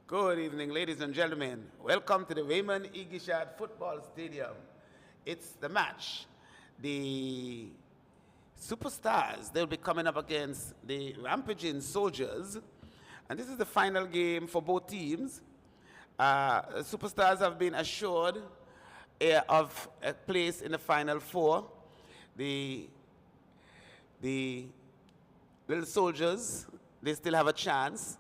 Good evening, ladies and gentlemen. Welcome to the Raymond Igishad Football Stadium. It's the match. The Superstars, they'll be coming up against the Rampaging Soldiers. And this is the final game for both teams. Superstars have been assured of a place in the Final Four. The Little Soldiers, they still have a chance.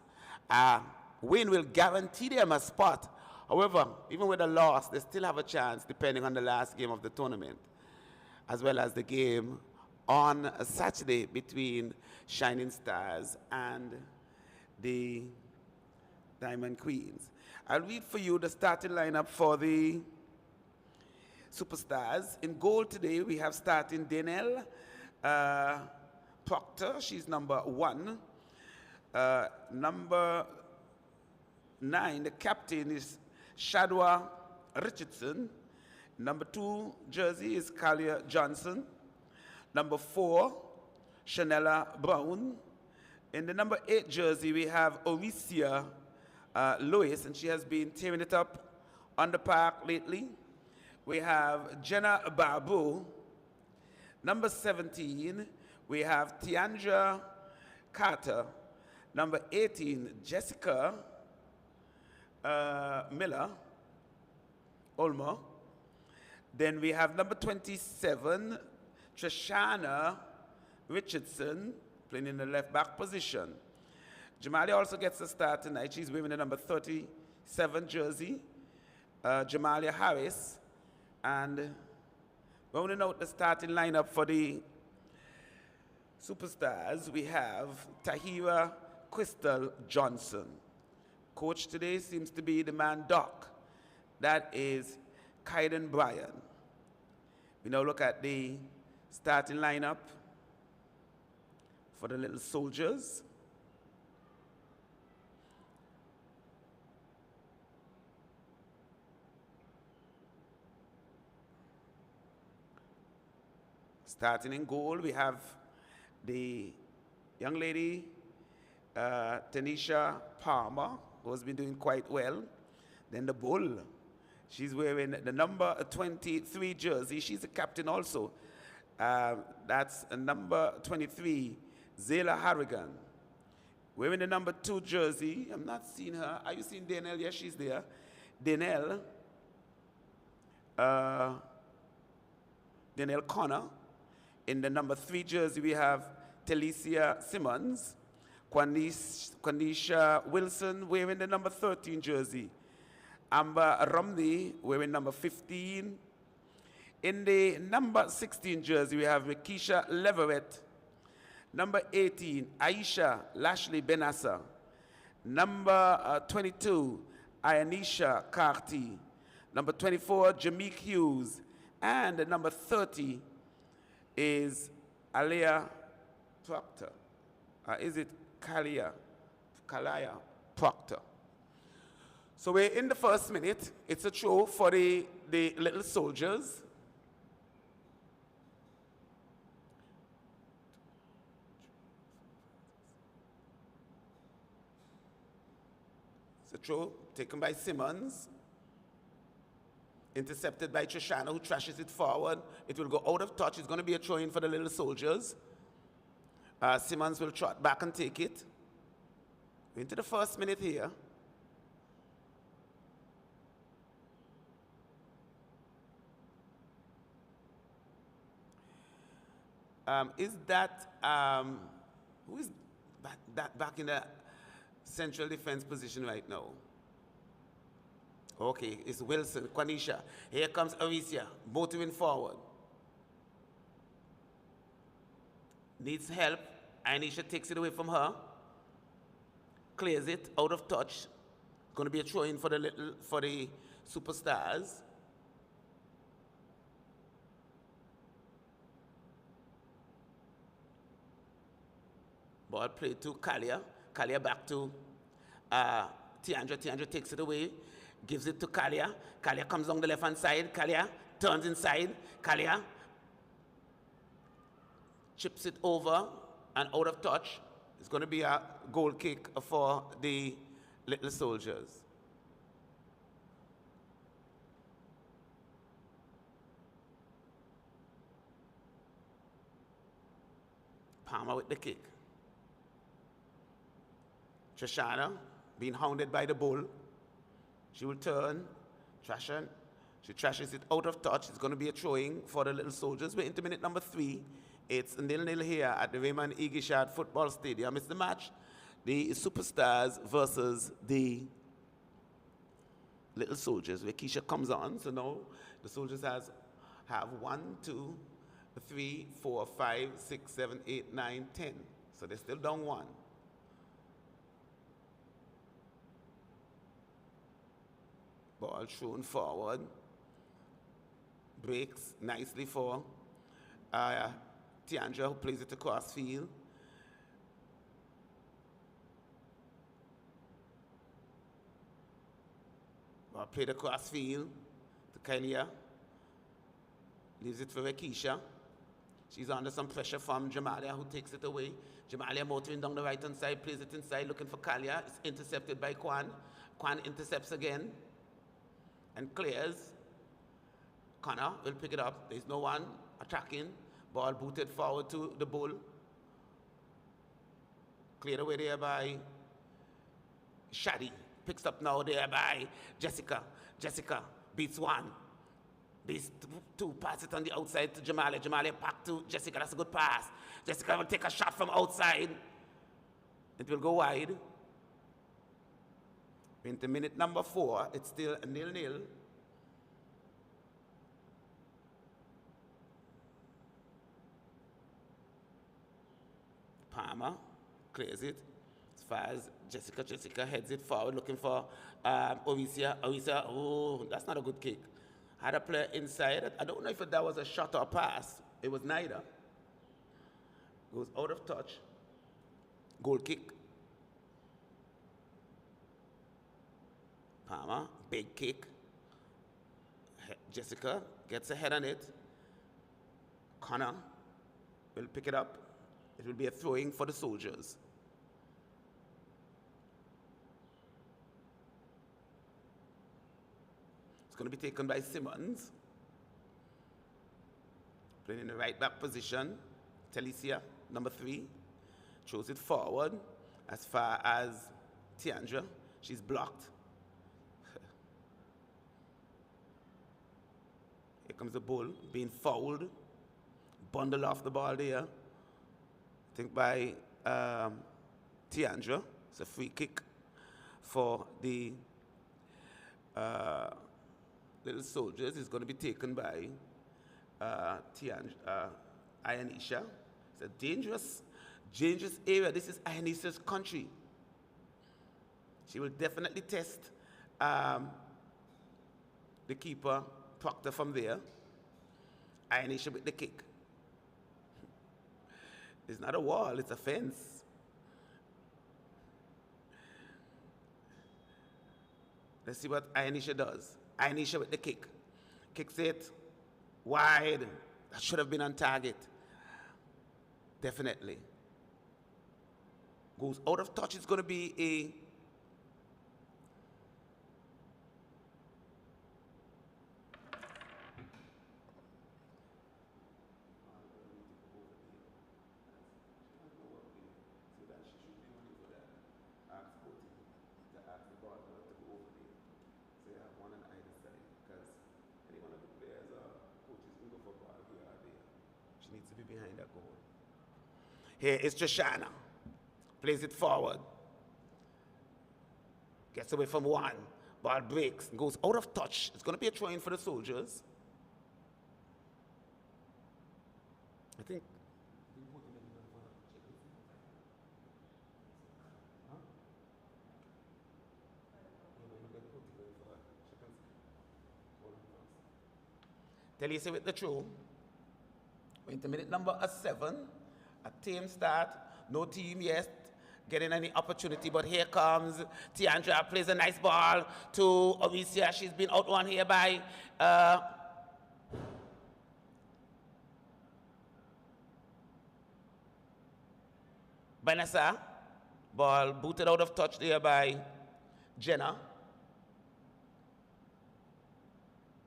Win will guarantee them a spot. However, even with a loss, they still have a chance depending on the last game of the tournament, as well as the game on a Saturday between Shining Stars and the Diamond Queens. I'll read for you the starting lineup for the Superstars. In goal today, we have starting Danelle Proctor. She's number 1. Number 9, the captain is Shadwa Richardson. Number 2 jersey is Kalia Johnson. Number 4, Chanela Brown. In the number 8 jersey, we have Oricia Lewis, and she has been tearing it up on the park lately. We have Jenna Babu. Number 17, we have Tiandra Carter. Number 18, Jessica Miller, Olmo. Then we have number 27, Trishana Richardson, playing in the left back position. Jamalia also gets a start tonight. She's wearing the number 37 jersey. Jamalia Harris. And rounding out the starting lineup for the Superstars, we have Tahira Crystal Johnson. Coach today seems to be the man Doc. That is Kaiden Bryan. We now look at the starting lineup for the Little Soldiers. Starting in goal, we have the young lady, Tanisha Palmer, who has been doing quite well. Then the bull, she's wearing the number 23 jersey. She's a captain also. That's number 23, Zayla Harrigan. Wearing the number 2 jersey. I'm not seeing her. Are you seeing Danelle? Yes, she's there. Danelle Connor. In the number 3 jersey, we have Telesia Simmons. Quanisha Wilson wearing the number 13 jersey. Amber Romney wearing number 15. In the number 16 jersey, we have Mikisha Leverett. Number 18, Aisha Lashley Benassa. Number 22, Ayanisha Carty. Number 24, Jameek Hughes. And number 30 is Alea Proctor. Is it Kalia Proctor? So we're in the first minute. It's a throw for the Little Soldiers. It's a throw taken by Simmons. Intercepted by Trishana, who trashes it forward. It will go out of touch. It's going to be a throw-in for the Little Soldiers. Simmons will trot back and take it. Into the first minute here. Is that, who is back in the central defense position right now? Okay, it's Wilson, Quanisha. Here comes Aricia, motoring forward. Needs help. Anisha takes it away from her. Clears it, out of touch. Going to be a throw-in for the Superstars. Ball played to Kalia. Kalia back to Tiandra. Tiandra takes it away. Gives it to Kalia. Kalia comes down the left-hand side. Kalia turns inside. Kalia chips it over and out of touch. It's going to be a goal kick for the Little Soldiers. Palmer with the kick. Trishana being hounded by the bull. She will turn, she trashes it out of touch. It's going to be a throwing for the Little Soldiers. We're into minute number 3. It's 0-0 here at the Raymond Igishad Football Stadium. It's the match, the Superstars versus the Little Soldiers, where Keisha comes on. So now the Soldiers have 1, 2, 3, 4, 5, 6, 7, 8, 9, 10. So they're still down 1. Ball thrown forward. Breaks nicely for Tiandra, who plays it across field. Ball played across field to Kylia. Leaves it for Keisha. She's under some pressure from Jamalia, who takes it away. Jamalia motoring down the right-hand side, plays it inside, looking for Kalia. It's intercepted by Kwan. Kwan intercepts again and clears. Connor will pick it up. There's no one attacking. Ball booted forward to the bull. Cleared away there by Shadi. Picks up now there by Jessica. Jessica beats one. These two pass it on the outside to Jamalia. Jamalia back to Jessica. That's a good pass. Jessica will take a shot from outside. It will go wide. Into minute number 4. It's still 0-0. Palmer clears it as far as Jessica. Jessica heads it forward, looking for Orisia. Orisia, oh, that's not a good kick. Had a player inside. I don't know if that was a shot or a pass. It was neither. Goes out of touch. Goal kick. Palmer, big kick. Jessica gets a head on it. Connor will pick it up. It will be a throwing for the Soldiers. It's going to be taken by Simmons. Playing in the right back position. Talicia, number 3, throws it forward as far as Tiandra. She's blocked. Here comes the bull, being fouled. Bundle off the ball there. I think by Tiandra. It's a free kick for the Little Soldiers. It's going to be taken by Ionisha. It's a dangerous area. This is Ionisha's country. She will definitely test the keeper, Proctor, from there. Ionisha with the kick. It's not a wall, it's a fence. Let's see what Ionisha does. Ionisha with the kick. Kicks it wide. That should have been on target. Definitely. Goes out of touch. It's going to be a needs to be behind that goal. Here is Joshana. Plays it forward. Gets away from one. Ball breaks. Goes out of touch. It's going to be a throw-in for the Soldiers. I think. Talisa with the throw. Into minute number 7, a team start, no team yet getting any opportunity, but here comes Tiandra, plays a nice ball to Orisia. She's been out one here by Vanessa. Ball booted out of touch there by Jenna.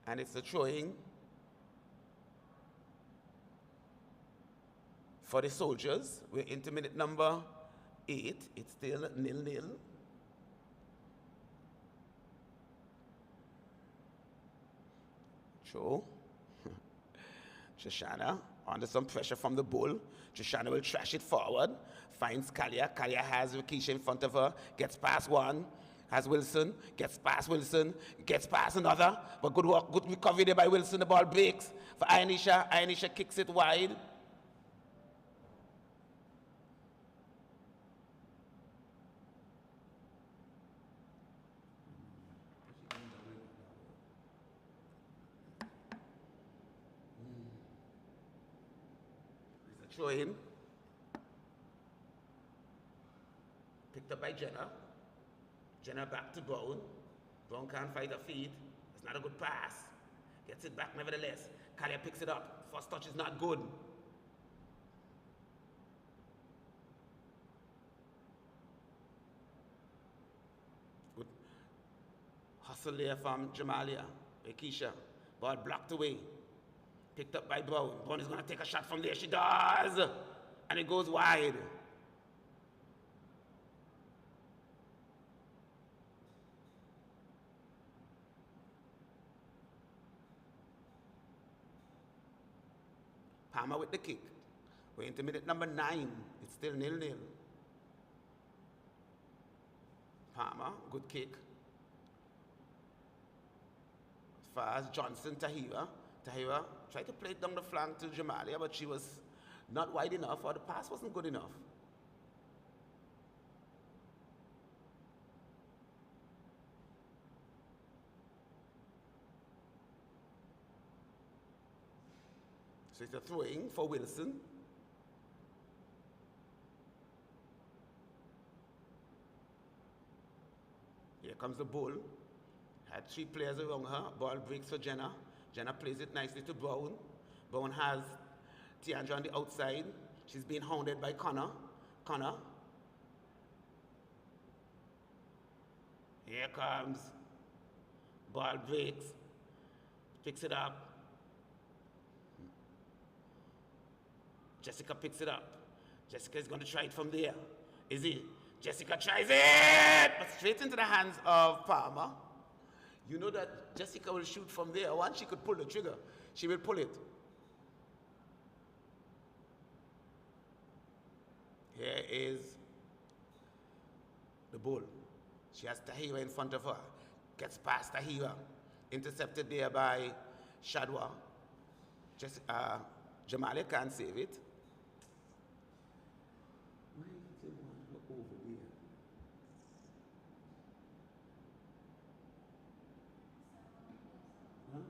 And it's a throwing for the soldiers. We're into minute number 8. It's still 0-0. Throw. Shoshana under some pressure from the bull. Shoshana will trash it forward. Finds Kalia. Kalia has Rikisha in front of her. Gets past one. Has Wilson. Gets past Wilson. Gets past another. But good work. Good recovery there by Wilson. The ball breaks for Ionisha. Ionisha kicks it wide. Throw in. Picked up by Jenna. Jenna back to Brown. Brown can't fight her feet. It's not a good pass. Gets it back nevertheless. Kalia picks it up. First touch is not good. Good hustle there from Jamalia. Ekisha. Ball blocked away. Picked up by Brown. Brown is going to take a shot from there. She does. And it goes wide. Palmer with the kick. We're into minute number 9. It's still 0-0. Palmer, good kick. As far as Johnson, Tahira. Tahira tried to play it down the flank to Jamalia, but she was not wide enough, or the pass wasn't good enough. So it's a throwing for Wilson. Here comes the bull. Had 3 players around her. Ball breaks for Jenna. Jenna plays it nicely to Brown. Brown has Tiandra on the outside. She's being hounded by Connor. Connor. Here comes. Ball breaks. Picks it up. Jessica picks it up. Jessica is going to try it from there. Is it? Jessica tries it! But straight into the hands of Palmer. You know that Jessica will shoot from there. Once she could pull the trigger, she will pull it. Here is the bull. She has Tahira in front of her. Gets past Tahira. Intercepted there by Shadwa. Jamalia can't save it. Why did you want to go over there? Huh?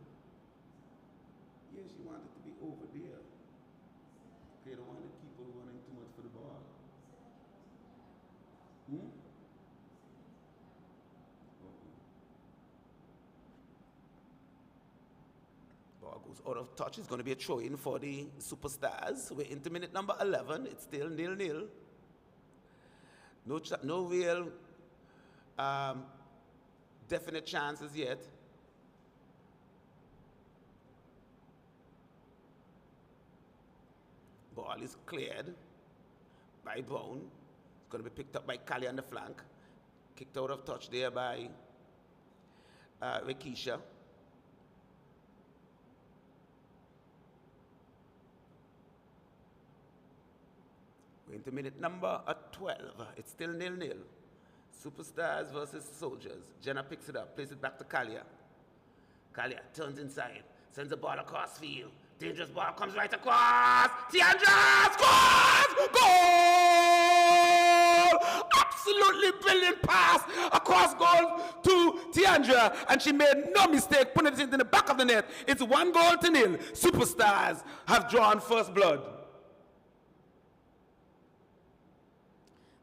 Yeah, she wanted to be over there. They don't want to keep her running too much for the ball. Ball goes out of touch. It's going to be a throw-in for the Superstars. We're into minute number 11. It's still 0-0. No real definite chances yet. Ball is cleared by Brown. It's going to be picked up by Callie on the flank. Kicked out of touch there by Rikisha. We're into minute number 12. It's still 0-0. Superstars versus Soldiers. Jenna picks it up, plays it back to Kalia. Kalia turns inside, sends the ball across field. Dangerous ball comes right across. Tiandra scores! Goal! Absolutely brilliant pass across goal to Tiandra, and she made no mistake putting it into the back of the net. It's 1-0. Superstars have drawn first blood.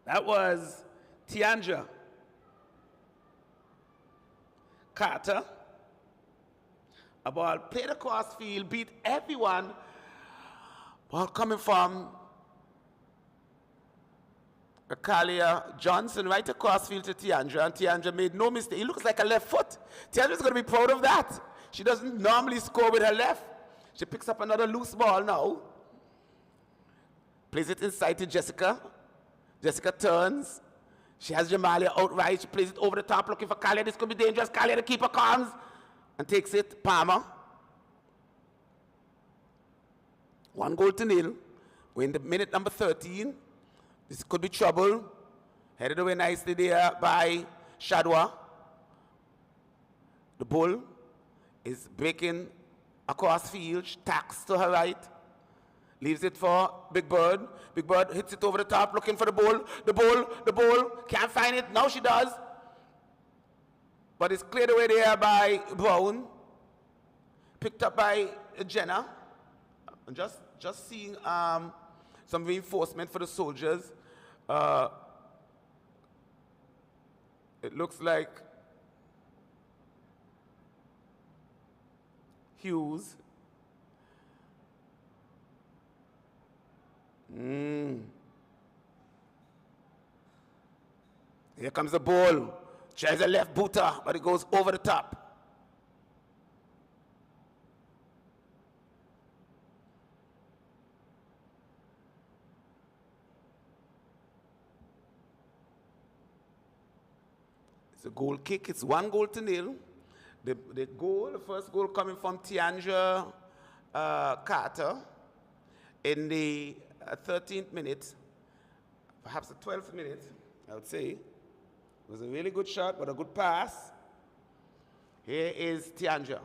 That was Tiandra. Carter. A ball played across field, beat everyone. Ball coming from Kalia Johnson right across field to Tiandra, and Tiandra made no mistake. He looks like a left foot. Tiandra's going to be proud of that. She doesn't normally score with her left. She picks up another loose ball now. Plays it inside to Jessica. Jessica turns. She has Jamalia outright. She plays it over the top looking for Kalia. This could be dangerous. Kalia, the keeper, comes and takes it. Palmer. 1-0. We're in the minute number 13. This could be trouble. Headed away nicely there by Shadwa. The bull is breaking across field. Tacks to her right. Leaves it for Big Bird. Big Bird hits it over the top looking for the bull. The bull. Can't find it. Now she does. But it's cleared away there by Brown. Picked up by Jenna. Just seeing some reinforcement for the soldiers. It looks like Hughes. Here comes the ball. Tries a left booter, but it goes over the top. It's a goal kick. It's 1-0. The first goal coming from Tiandra Carter in the 13th minute, perhaps the 12th minute, I would say. It was a really good shot, but a good pass. Here is Tiandra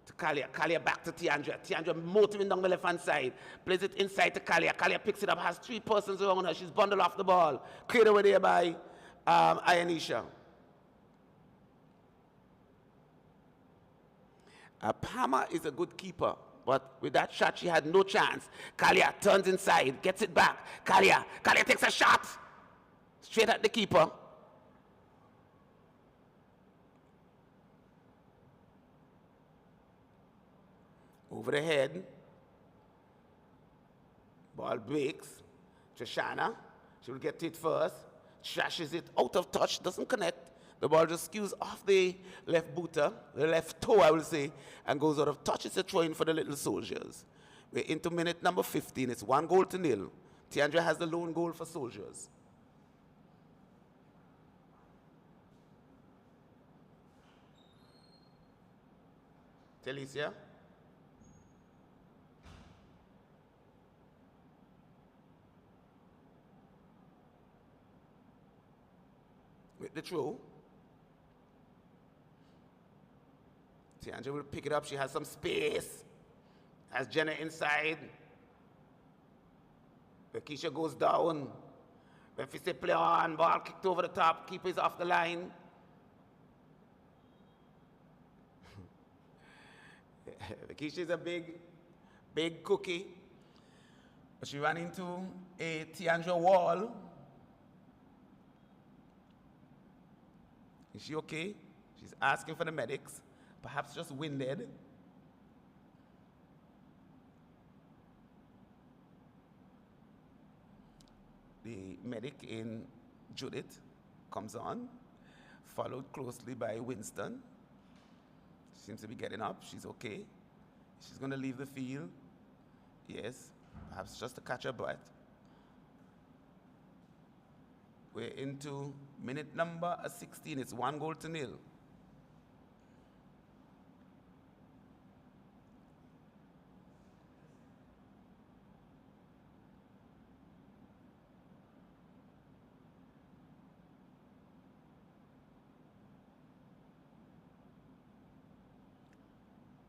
to Kalia. Kalia back to Tiandra. Tiandra motoring down the left-hand side. Plays it inside to Kalia. Kalia picks it up, has 3 persons around her. She's bundled off the ball. Cleared away there by Ionisha. Palmer is a good keeper, but with that shot, she had no chance. Kalia turns inside, gets it back. Kalia takes a shot straight at the keeper. Over the head. Ball breaks. Trishana, she will get it first. Trashes it out of touch, doesn't connect. The ball just skews off the left booter, the left toe, I will say, and goes out of touch. It's a throw-in for the little soldiers. We're into minute number 15. It's 1-0. Tiandra has the lone goal for soldiers. Telicia. With the throw. Tiandra will pick it up. She has some space. Has Jenna inside. Keisha goes down. Memphis play on. Ball kicked over the top. Keeper is off the line. Keisha is a big cookie. But she ran into a Tiandra wall. Is she okay? She's asking for the medics. Perhaps just winded. The medic in Judith comes on, followed closely by Winston. She seems to be getting up. She's okay. She's going to leave the field. Yes, perhaps just to catch her breath. We're into minute number 16. It's 1-0.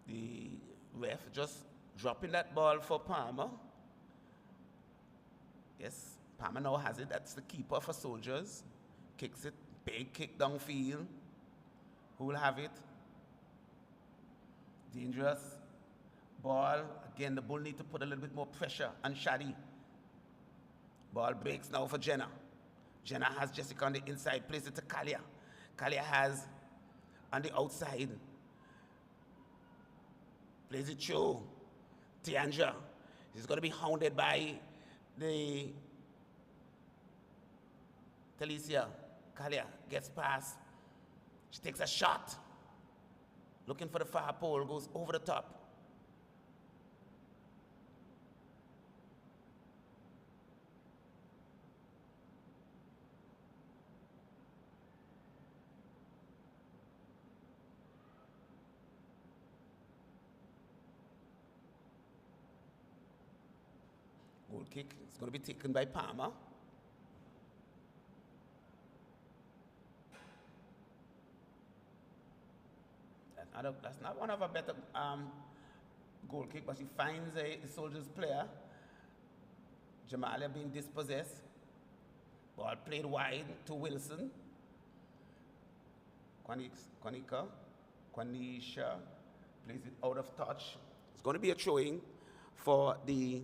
The ref just dropping that ball for Palmer. Yes, Palmer now has it. That's the keeper for soldiers. Kicks it, big kick downfield. Who will have it? Dangerous ball. Again, the bull need to put a little bit more pressure on Shadi. Ball breaks now for Jenna. Jenna has Jessica on the inside, plays it to Kalia. Kalia has on the outside. Plays it through. Tiandra. He's going to be hounded by the Talicia, Kalia gets past. She takes a shot. Looking for the far pole, goes over the top. Goal kick is going to be taken by Palmer. That's not one of our better goal kick, but she finds a Soldiers player. Jamalia being dispossessed. Ball played wide to Wilson. Kwanisha plays it out of touch. It's going to be a throwing for the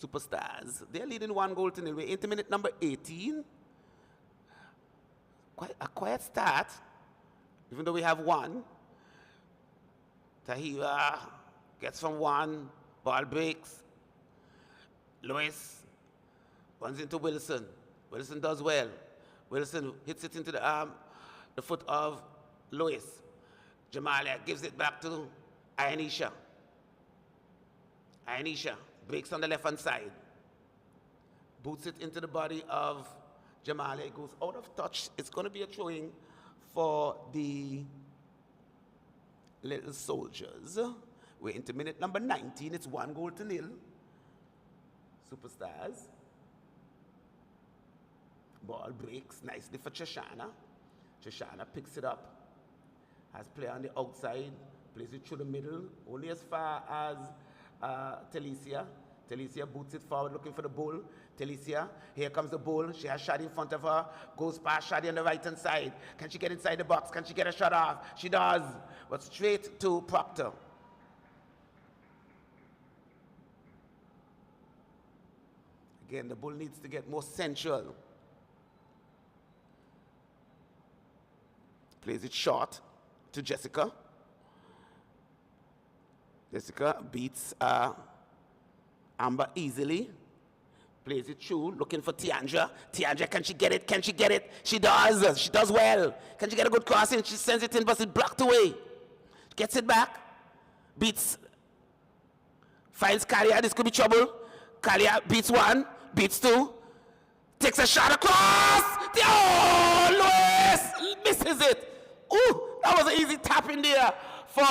Superstars. They're leading 1-0. We're into minute number 18. Quite a quiet start, even though we have one. Tahira gets from one, ball breaks. Lewis runs into Wilson. Wilson does well. Wilson hits it into the foot of Lewis. Jamalia gives it back to Ayanisha. Ayanisha breaks on the left-hand side. Boots it into the body of Jamalia. It goes out of touch. It's going to be a throwing for the Little Soldiers. We're into minute number 19. It's 1-0. Superstars. Ball breaks nicely for Cheshana. Cheshana picks it up. Has play on the outside. Plays it through the middle. Only as far as Talicia. Talicia boots it forward looking for the bull. Talicia, here comes the bull. She has Shadi in front of her. Goes past Shadi on the right-hand side. Can she get inside the box? Can she get a shot off? She does. But straight to Proctor. Again, the bull needs to get more central. Plays it short to Jessica. Jessica beats Amber easily. Plays it through, looking for Tiandra. Tiandra, can she get it? Can she get it? She does. She does well. Can she get a good cross in? She sends it in, but it's blocked away. Gets it back. Beats. Finds Kalia. This could be trouble. Kalia beats one. Beats two. Takes a shot across. Oh, Lois misses it. Ooh, that was an easy tap in there for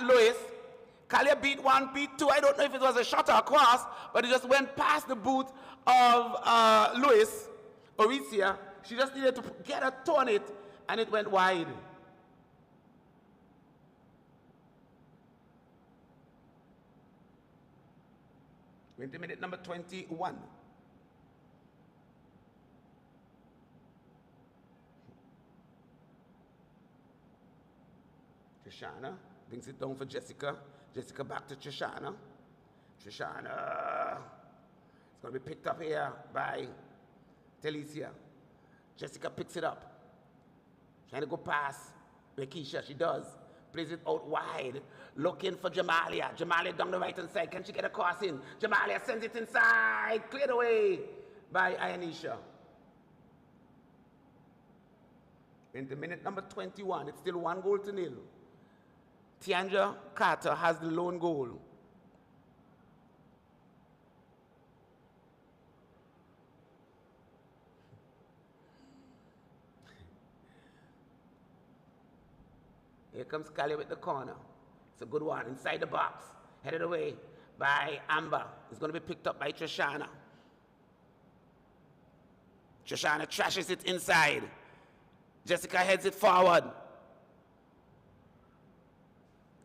Lois. Kalia beat one, beat two. I don't know if it was a shot or a cross, but it just went past the boot of Lois, Oricia. She just needed to get a toe on it, and it went wide. We're into minute number 21. Trishana brings it down for Jessica. Jessica back to Trishana. Trishana. It's going to be picked up here by Talicia. Jessica picks it up. Trying to go past Rekisha. She does. Plays it out wide. Looking for Jamalia. Jamalia down the right-hand side. Can she get a cross in? Jamalia sends it inside. Cleared away by Ayanisha. Into minute number 21. It's still 1-0. Tiandra Carter has the lone goal. Here comes Kali with the corner. It's a good one. Inside the box. Headed away by Amber. It's going to be picked up by Trishana. Trishana trashes it inside. Jessica heads it forward.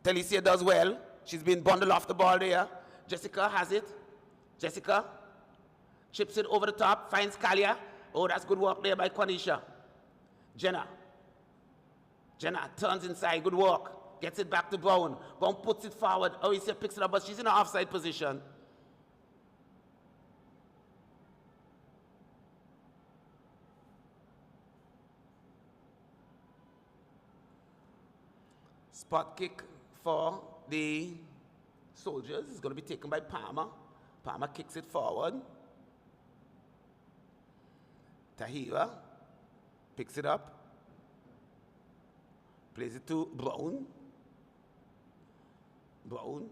Talicia does well. She's been bundled off the ball there. Jessica has it. Jessica chips it over the top, finds Kalia. Oh, that's good work there by Kwanisha. Jenna turns inside, good work. Gets it back to Brown. Brown puts it forward. Oricia picks it up, but she's in an offside position. Spot kick for the Soldiers is going to be taken by Palmer. Palmer kicks it forward. Tahira picks it up, plays it to Brown. Brown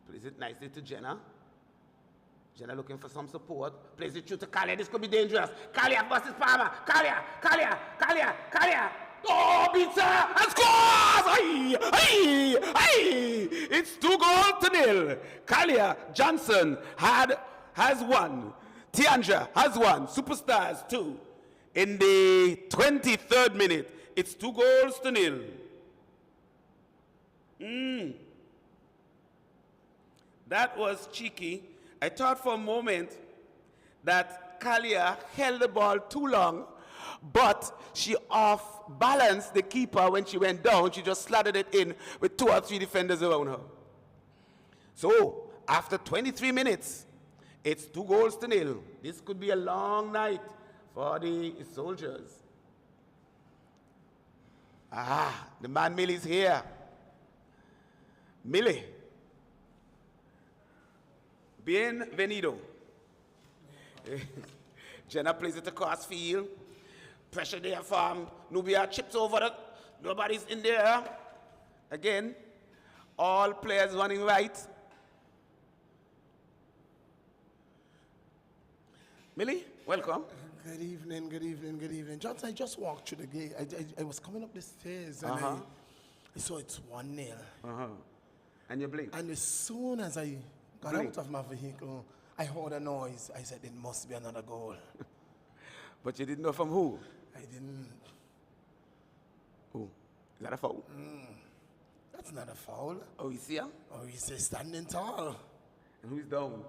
plays it nicely to Jenna. Jenna looking for some support. Plays it through to Kalia. This could be dangerous. Kalia versus Palmer. Kalia. Oh, beats her and scores! Aye! It's 2-0. Kalia Johnson has one. Tiandra has one. Superstars 2. In the 23rd minute, it's 2-0. That was cheeky. I thought for a moment that Kalia held the ball too long, but she off-balanced the keeper when she went down. She just slotted it in with 2 or 3 defenders around her. So, after 23 minutes, it's 2-0. This could be a long night for the soldiers. The man Millie's here. Millie. Bienvenido. Jenna plays it across field. Pressure there from Nubia, chips over it. Nobody's in there. Again, all players running right. Millie, welcome. Good evening. Johnson, I just walked through the gate. I was coming up the stairs and I saw it's 1-0. And you blinked? And as soon as I got out of my vehicle, I heard a noise. I said, it must be another goal. But you didn't know from who? I didn't. Who? Is that a foul? That's not a foul. Oh, you see her? Oh, he's standing tall. And who's down?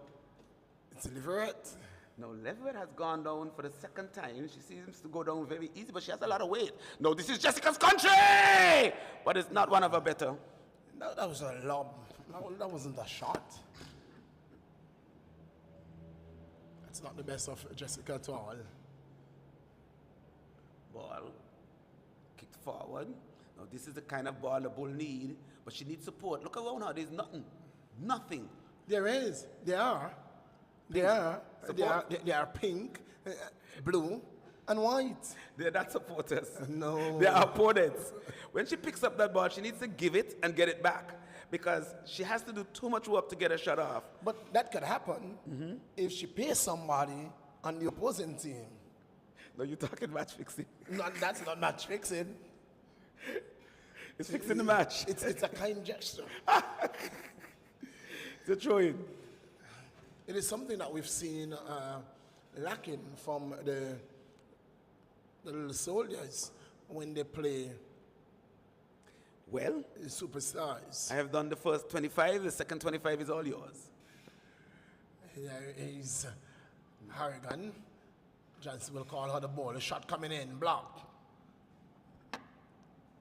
It's Liverette. No, Leverett has gone down for the 2nd time. She seems to go down very easy, but she has a lot of weight. No, this is Jessica's country! But it's not one of her better. No, that was a lob. That wasn't a shot. That's not the best of Jessica at all. Ball kicked forward. Now, this is the kind of ball the bull need, but she needs support. Look around her. There's nothing. There is. They are pink, blue, and white. They're not supporters. No. They're opponents. When she picks up that ball, she needs to give it and get it back because she has to do too much work to get a shot off. But that could happen if she pays somebody on the opposing team. No, you're talking match fixing. No, that's not match fixing. It's fixing the match. It's a kind gesture. It's a throw-in. It is something that we've seen lacking from the little soldiers when they play Well, the superstars. I have done the first 25. The second 25 is all yours. There is Harrigan. Johnson will call her the ball. A shot coming in, blocked.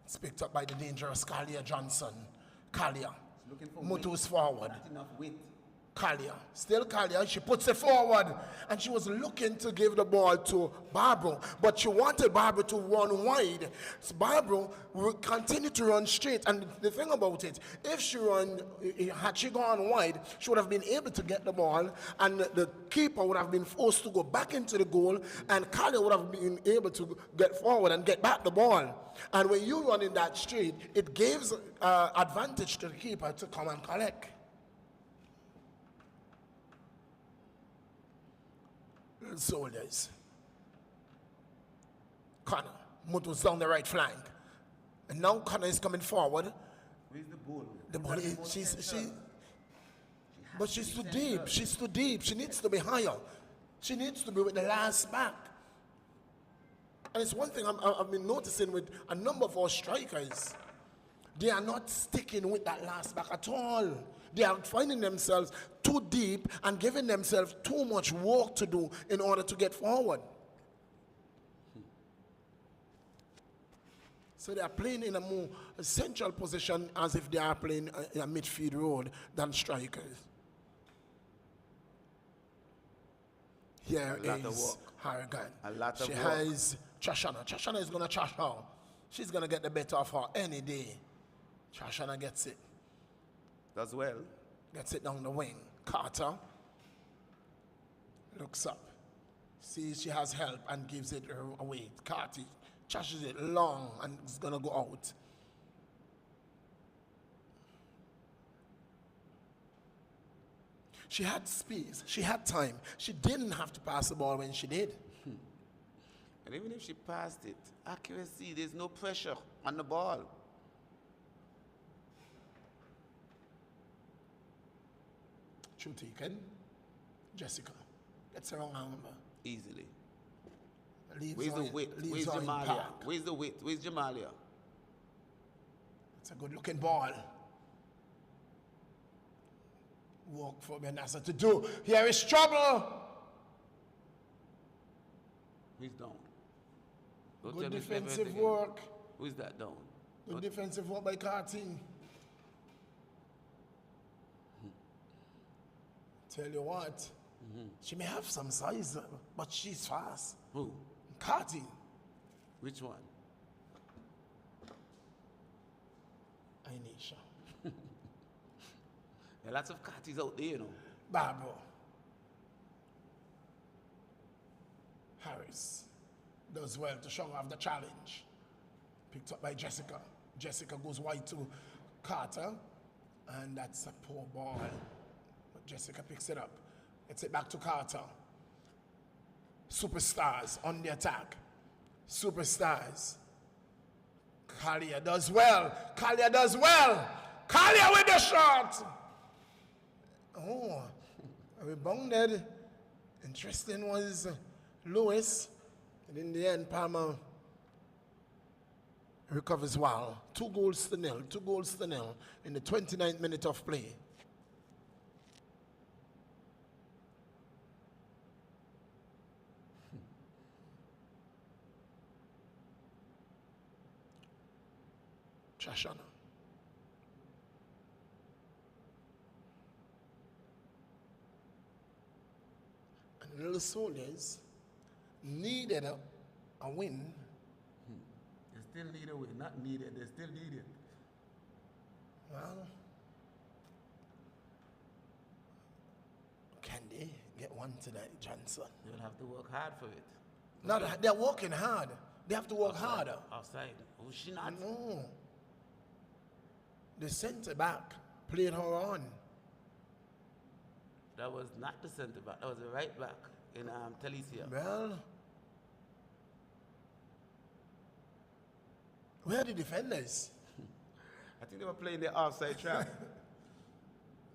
It's picked up by the dangerous Kalia Johnson. Kalia moves forward. Not enough weight. Kalia, still Kalia, she puts it forward and she was looking to give the ball to Barbara, but she wanted Barbara to run wide. So Barbara will continue to run straight, and the thing about it, if had she gone wide, she would have been able to get the ball and the keeper would have been forced to go back into the goal and Kalia would have been able to get forward and get back the ball. And when you run in that straight, it gives advantage to the keeper to come and collect. Soldiers. Connor moves down the right flank. And now Connor is coming forward. Where's the ball? The ball is, but she's too deep. She's too deep. She needs to be higher. She needs to be with the last back. And it's one thing I've been noticing with a number of our strikers. They are not sticking with that last back at all. They are finding themselves too deep and giving themselves too much work to do in order to get forward. So they are playing in a more central position as if they are playing in a midfield role than strikers. Here is Harrigan. She has Trashana. Trashana is going to trash her. She's going to get the better of her any day. Trashana gets it. Does well. Gets it down the wing. Carter looks up. See, she has help and gives it away. Carty trashes it long and it's gonna go out. She had space. She had time. She didn't have to pass the ball when she did. And even if she passed it, accuracy, there's no pressure on the ball. True taken. Jessica gets her wrong number. Easily. Leaves Where's the her- width? leaves Where's her in Jamalia? park. Where's the width? Where's Jamalia? It's a good looking ball. Work for Benassa to do. Here is trouble. Who's down? Don't Good tell me defensive again. work. Who's that down? Good defensive work by Carty. Tell you what, she may have some size, but she's fast. Who? Carty. Which one? Anisha. There are lots of Carties out there, you know. Barbara. Harris does well to show off the challenge. Picked up by Jessica. Jessica goes wide to Carter, and that's a poor ball. But Jessica picks it up. Gets it back to Carter. Superstars on the attack. Superstars. Kalia does well. Kalia does well. Kalia with the shot. Oh, rebounded. Interesting was Lewis. And in the end, Palmer recovers well. 2 goals to nil. 2 goals to nil in the 29th minute of play. Trashana. And the Little Soldiers needed a win. They still need a win. Not needed. They still need it. Well, can they get one tonight, Johnson? They'll have to work hard for it. No, they're working hard. They have to work harder. Offside. Oh, she not. No. The centre back played her on. That was not the centre back. That was the right back in Talicia. Well, where are the defenders? I think they were playing the offside trap.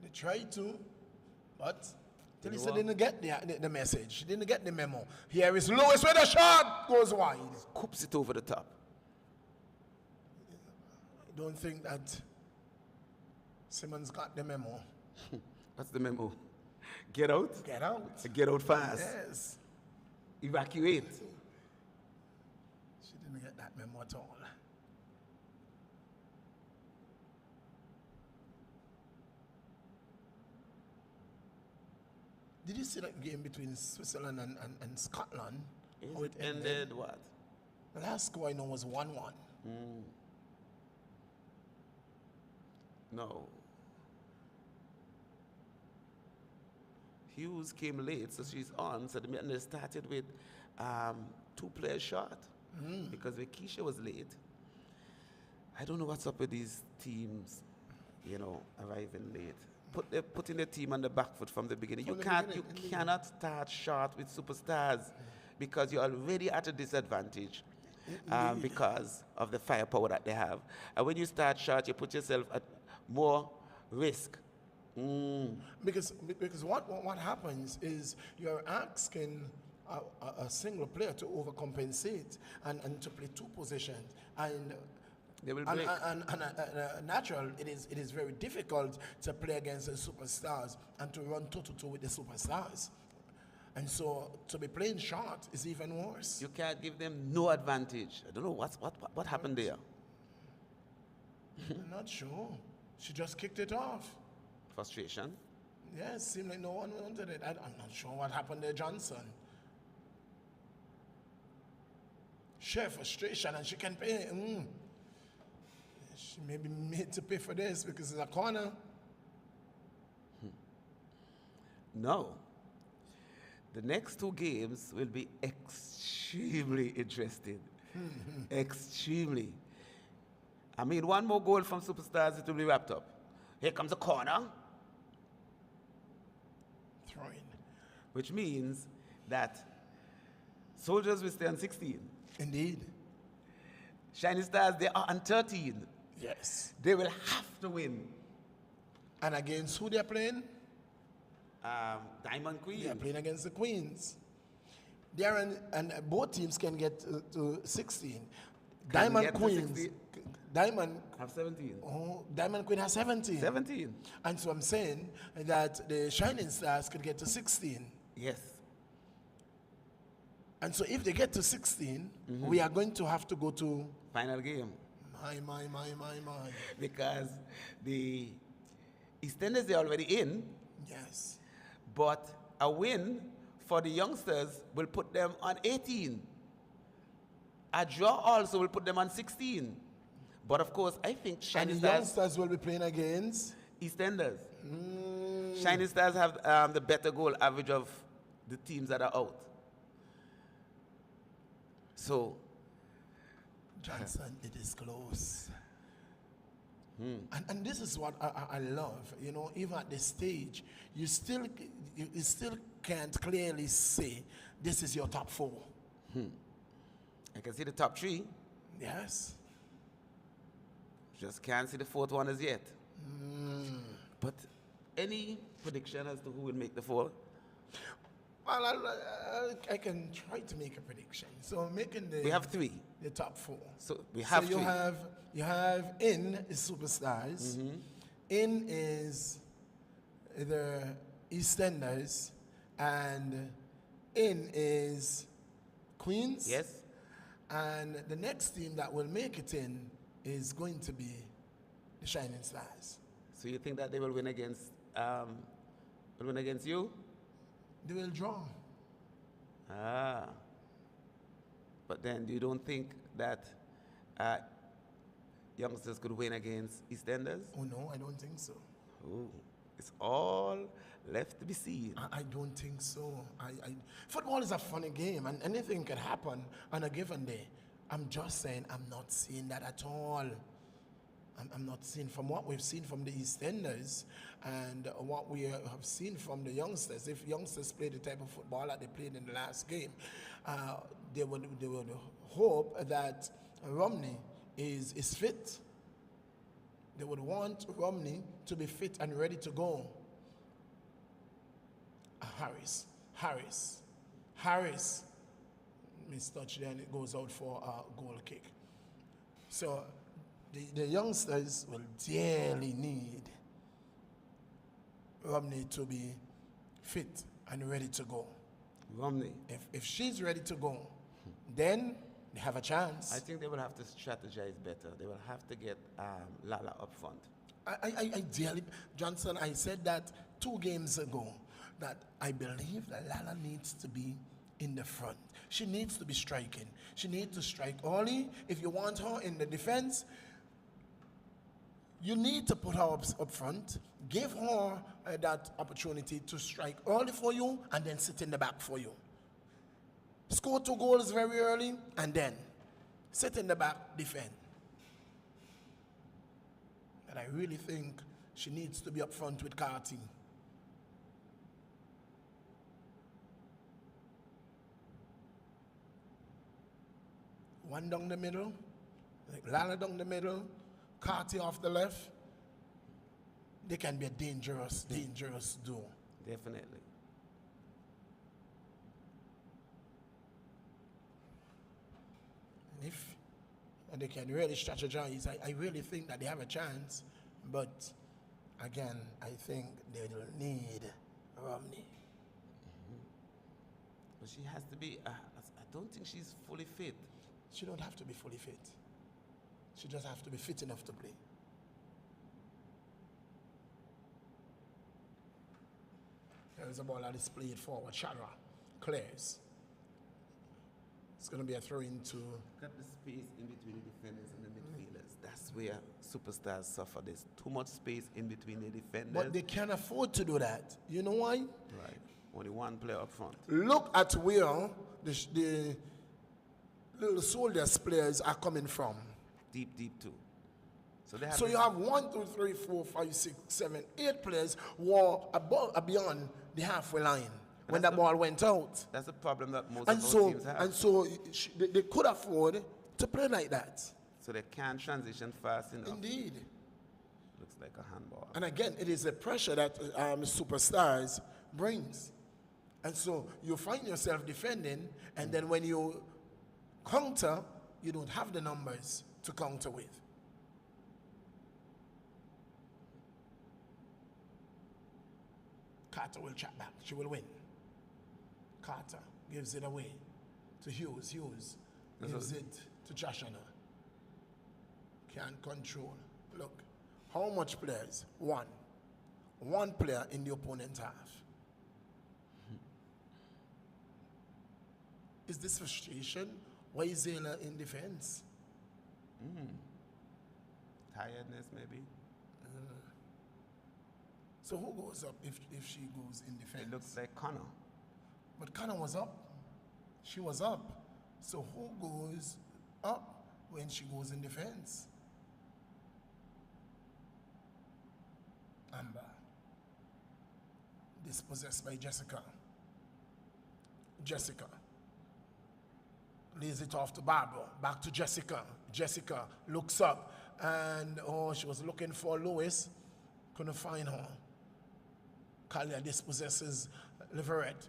They tried to, but Didn't Talicia work. didn't get the message. She didn't get the memo. Here is Lewis with a shot. Goes wide. Coops it over the top. I don't think that Simmons got the memo. What's the memo? Get out? Get out. Get out fast. Yes. Evacuate. She didn't get that memo at all. Did you see that game between Switzerland and Scotland? How It ended what? The last score I know was 1-1. No. Hughes came late, so she's on. So they started with 2 players short because Keisha was late. I don't know what's up with these teams, arriving late. Putting the team on the back foot from the beginning. You cannot start short with superstars because you're already at a disadvantage because of the firepower that they have. And when you start short, you put yourself at more risk. Because what happens is you're asking a single player to overcompensate and to play 2 positions. And They will break. natural, it is very difficult to play against the superstars and to run 2-2 with the superstars. And so to be playing short is even worse. You can't give them no advantage. I don't know what happened there. I'm not sure. She just kicked it off. Frustration. Yeah, it seemed like no one wanted it. I'm not sure what happened there, Johnson. Sheer frustration, and she can pay. She may be made to pay for this because it's a corner. No. The next two games will be extremely interesting. Extremely. I mean, one more goal from Superstars, it will be wrapped up. Here comes a corner, Throwing. which means that Soldiers will stay on 16. Indeed. Shining Stars, they are on 13. Yes. They will have to win. And against who they're playing? Diamond Queen. They're playing against the Queens. They're and both teams can get to 16. Diamond get to Queens. 16. Diamond. Have 17. Oh, Diamond Queen has 17. 17. And so I'm saying that the Shining Stars could get to 16. Yes. And so if they get to 16, we are going to have to go to Final game. my. Because the EastEnders, they're already in, Yes. but a win for the youngsters will put them on 18. A draw also will put them on 16. But of course, I think And Shining the Stars, youngsters will be playing against EastEnders. Shining Stars have the better goal average of the teams that are out. So, Johnson. It is close. And this is what I love. You know, even at this stage, you still can't clearly say this is your top four. I can see the top three, Yes. just can't see the fourth one as yet. But any prediction as to who will make the four? Well, I can try to make a prediction. So making We have three. the top four. So we have so you three. have in is Superstars. In is the EastEnders, and in is Queens. Yes. And the next team that will make it in is going to be the Shining Stars. So you think that they will win against you? They will draw. Ah. But then you don't think that youngsters could win against EastEnders? Oh no, I don't think so. Ooh. It's all left to be seen. I don't think so. Football is a funny game, and anything can happen on a given day. I'm just saying I'm not seeing that at all. I'm not seeing from what we've seen from the EastEnders and what we have seen from the youngsters. If youngsters play the type of football that they played in the last game, they would hope that Romney is fit. They would want Romney to be fit and ready to go. Harris mistouch, then it goes out for a goal kick. So the youngsters will dearly need Romney to be fit and ready to go. Romney. If she's ready to go, then they have a chance. I think they will have to strategize better. They will have to get Lala up front. I dearly, Johnson, I said that 2 games ago, that I believe that Lala needs to be in the front. She needs to be striking. She needs to strike early. If you want her in the defense, you need to put her up front, give her that opportunity to strike early for you, and then sit in the back for you. Score 2 goals very early, and then sit in the back, defend. And I really think she needs to be up front with Carty. One down the middle, like Lala down the middle, Carty off the left. They can be a dangerous duo. Definitely. And they can really strategize. I really think that they have a chance, but again, I think they will need Romney. But she has to be, I don't think she's fully fit. She don't have to be fully fit. She just have to be fit enough to play. There is a ball that is played forward. Shadra clears. It's going to be a throw into. Cut the space in between the defenders and the midfielders. That's where Superstars suffer. There's too much space in between the defenders. But they can't afford to do that. You know why? Right. Only one player up front. Look at where the little soldiers players are coming from. Deep, deep too. So they have So you have 1, 2, 3, 4, 5, 6, 7, 8 players who are beyond the halfway line when that ball went out. That's the problem that most And of so, our teams have. and so they could afford to play like that. So they can't transition fast enough. Indeed. Looks like a handball. And again, it is the pressure that superstars brings. And so you find yourself defending, and then when you counter, you don't have the numbers to counter with. Carter will chat back. She will win. Carter gives it away to Hughes. Hughes gives it to Joshua. Can't control. Look, how much players? One. One player in the opponent's half. Is this frustration? Why is Zayla in defense? Tiredness, maybe. So who goes up if she goes in defense? It looks like Connor. But Connor was up. She was up. So who goes up when she goes in defense? Amber. Dispossessed by Jessica. Jessica. Lays it off to Barbara. Back to Jessica. Jessica looks up. And she was looking for Lois. Couldn't find her. Kalia dispossesses Leverett.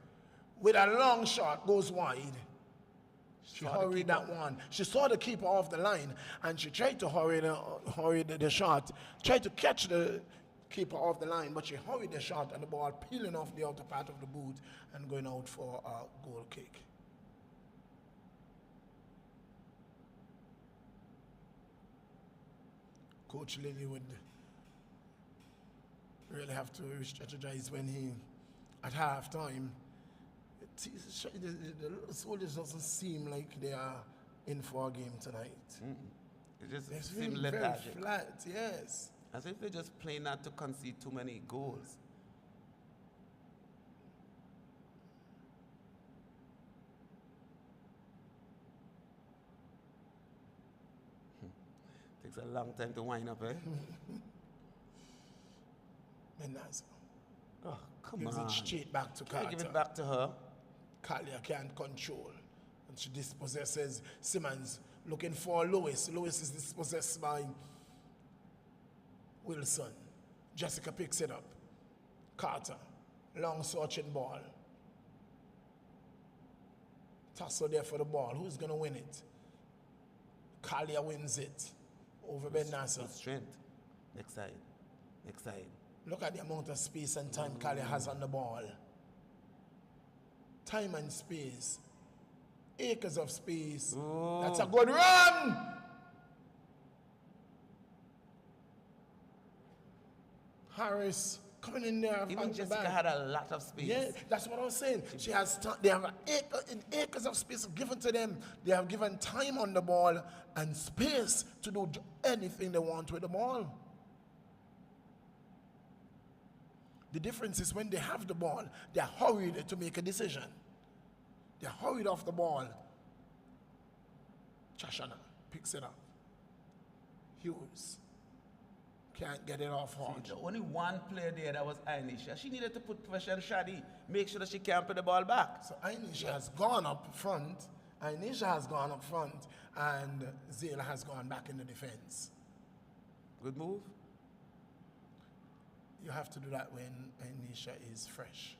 With a long shot, goes wide. She hurried that one. She saw the keeper off the line, and she tried to hurry the shot. Tried to catch the keeper off the line, but she hurried the shot, and the ball peeling off the outer part of the boot and going out for a goal kick. Coach Lilly would really have to strategize when he, at halftime, the soldiers doesn't seem like they are in for a game tonight. It just They seems seem very lethargic. flat, yes. As if they're just playing not to concede too many goals. Takes a long time to wind up, eh? Menaza. Oh, come Gives on. it straight back to Can I Carter. give it back to her? Kalia can't control. And she dispossesses Simmons, looking for Lois. Lois is dispossessed by Wilson. Jessica picks it up. Carter, long searching ball. Tasso there for the ball. Who's going to win it? Kalia wins it over Ben Nasser. Strength. Next side. Next side. Look at the amount of space and time Kalia has on the ball. Time and space. Acres of space. Ooh. That's a good run! Harris coming in there. Even front to Jessica back. had a lot of space. Yeah, that's what I was saying. She has they have acres of space given to them. They have given time on the ball and space to do anything they want with the ball. The difference is when they have the ball, they're hurried to make a decision. They're hurried off the ball. Chashana picks it up. Hughes can't get it off hard. The only one player there that was Ainisha. She needed to put pressure on Shadi, make sure that she can't put the ball back. So Ainisha has gone up front. Ainisha has gone up front, and Zayla has gone back in the defense. Good move. You have to do that when Ainisha is fresh.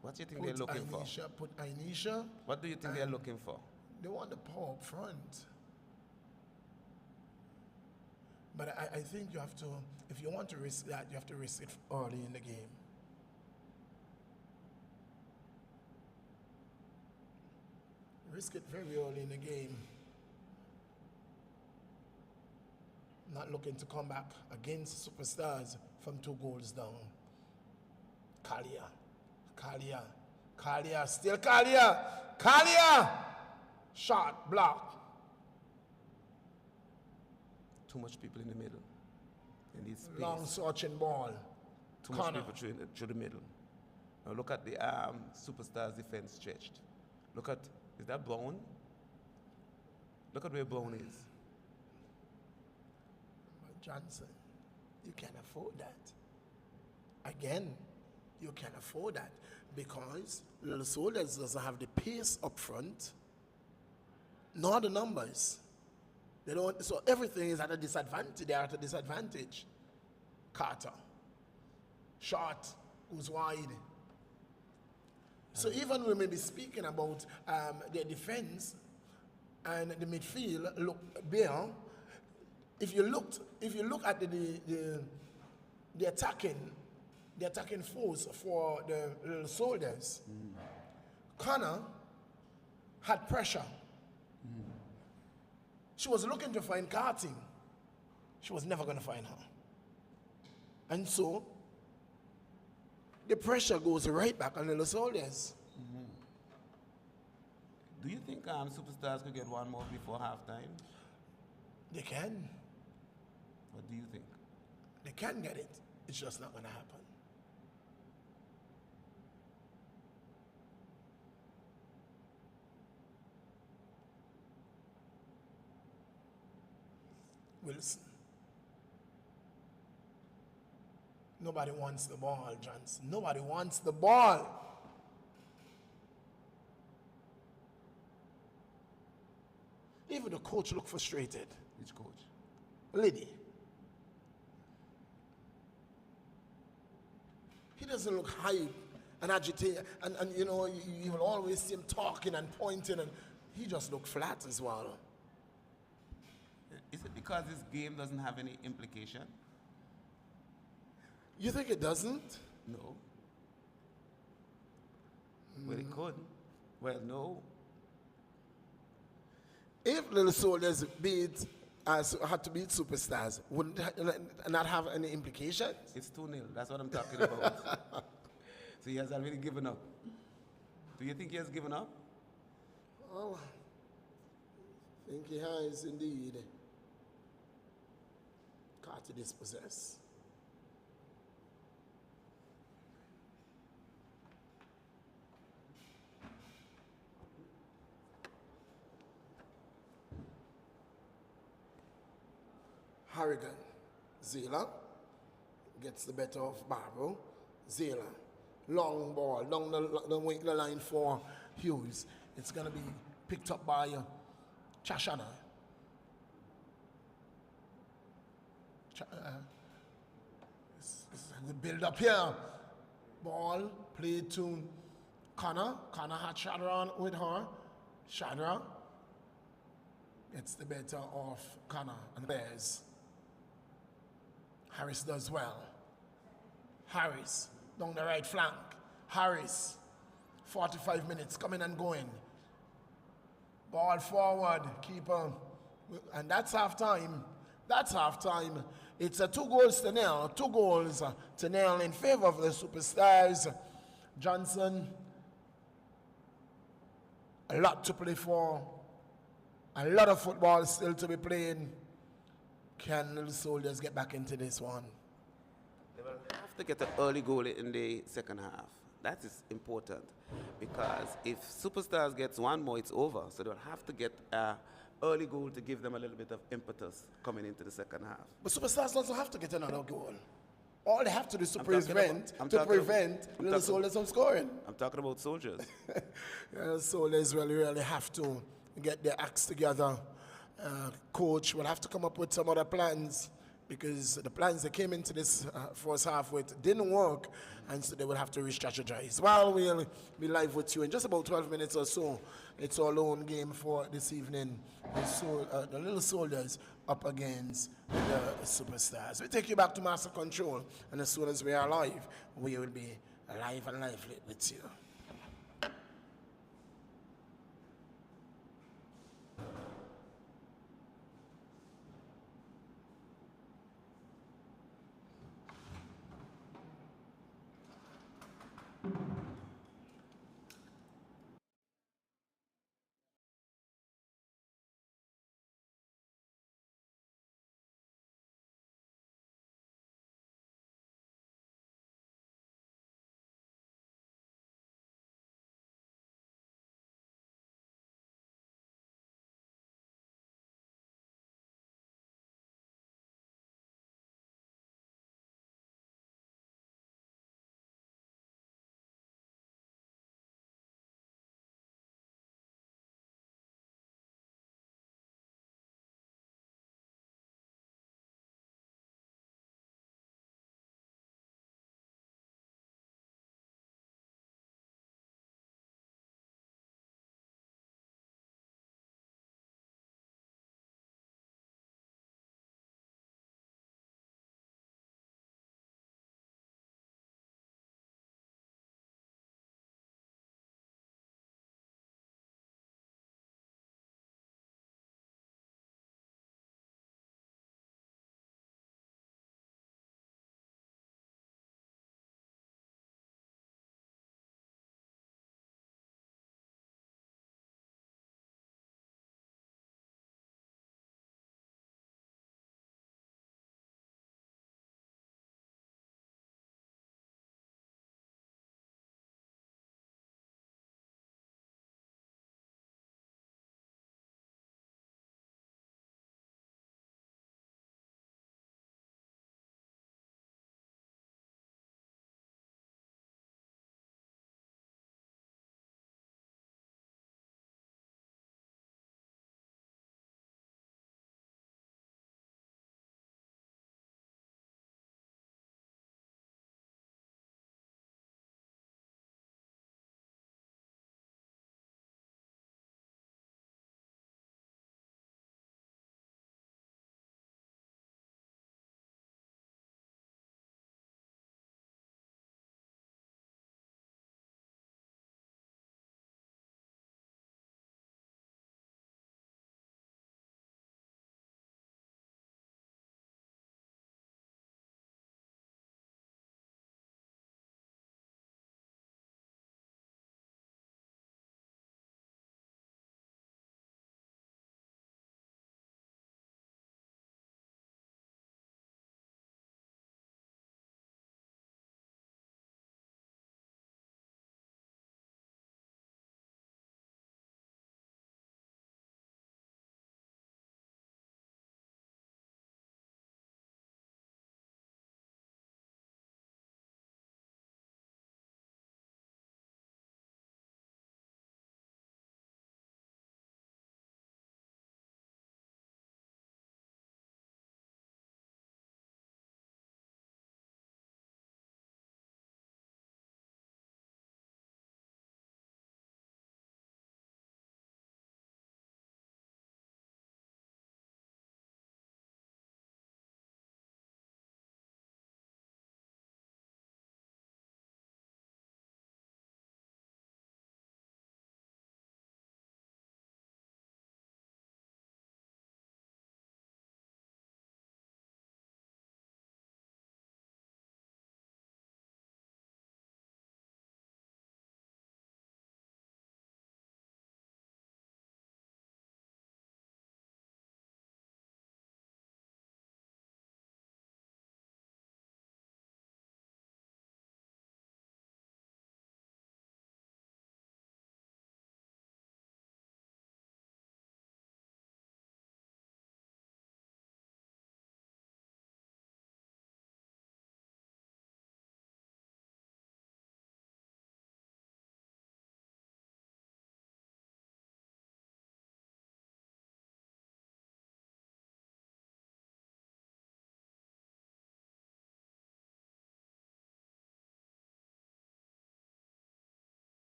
What do you think they're looking for? Put Ainisha. What do you think they're looking for? They want the power up front. But I think you have to, if you want to risk that, you have to risk it early in the game. Risk it very early in the game. Not looking to come back against superstars from 2 goals down. Kalia, still Kalia! Shot, block. Too much people in the middle. They need space. Long searching ball. Too much people through the middle. Now look at the Superstars defense stretched. Look at, is that Brown? Look at where Brown is. But Johnson, you can't afford that. Again, you can't afford that because Little Soldiers doesn't have the pace up front, nor the numbers. They don't, so everything is at a disadvantage. They are at a disadvantage. Carter, short, goes wide. So even we may be speaking about their defense and the midfield look bare. If you look at the attacking force for the Little Soldiers, Connor had pressure. She was looking to find Carting. She was never going to find her. And so, the pressure goes right back on the Little Soldiers. Do you think Superstars could get one more before halftime? They can. What do you think? They can get it. It's just not going to happen. Wilson. Nobody wants the ball, Johnson. Nobody wants the ball. Even the coach looked frustrated. Which coach? Liddy. He doesn't look hype and agitated. And you know, you will always see him talking and pointing, and he just looked flat as well. Is it because this game doesn't have any implication? You think it doesn't? No. Well, it could. Well, no. If Little Soldiers had to beat Superstars, wouldn't it not have any implications? It's 2-0. That's what I'm talking about. So he has already given up. Do you think he has given up? Oh, I think he has indeed. Carter dispossess. Harrigan. Zela gets the better of Barbaro. Zela. Long ball down the line for Hughes. It's going to be picked up by Chashana. This is a good build up here. Ball played to Connor. Connor had Shadra with her. Shadra gets the better of Connor and Bears. Harris does well. Harris down the right flank. Harris, 45 minutes coming and going. Ball forward, keeper, and that's half time. That's half time. It's a 2-0. 2 goals to nil in favor of the Superstars. Johnson, a lot to play for. A lot of football still to be played. Can Little Soldiers get back into this one? They will have to get an early goal in the second half. That is important because if Superstars gets one more, it's over. So they'll have to get an early goal to give them a little bit of impetus coming into the second half. But Superstars doesn't have to get another goal. All they have to do is to prevent Little Soldiers from scoring. I'm talking about Soldiers. Soldiers really have to get their acts together. Coach will have to come up with some other plans because the plans they came into this first half with didn't work, and so they will have to re-strategize. Well, we'll be live with you in just about 12 minutes or so. It's our lone game for this evening. The Little Soldiers up against the Superstars. We take you back to Master Control, and as soon as we are live, we will be live and lively with you.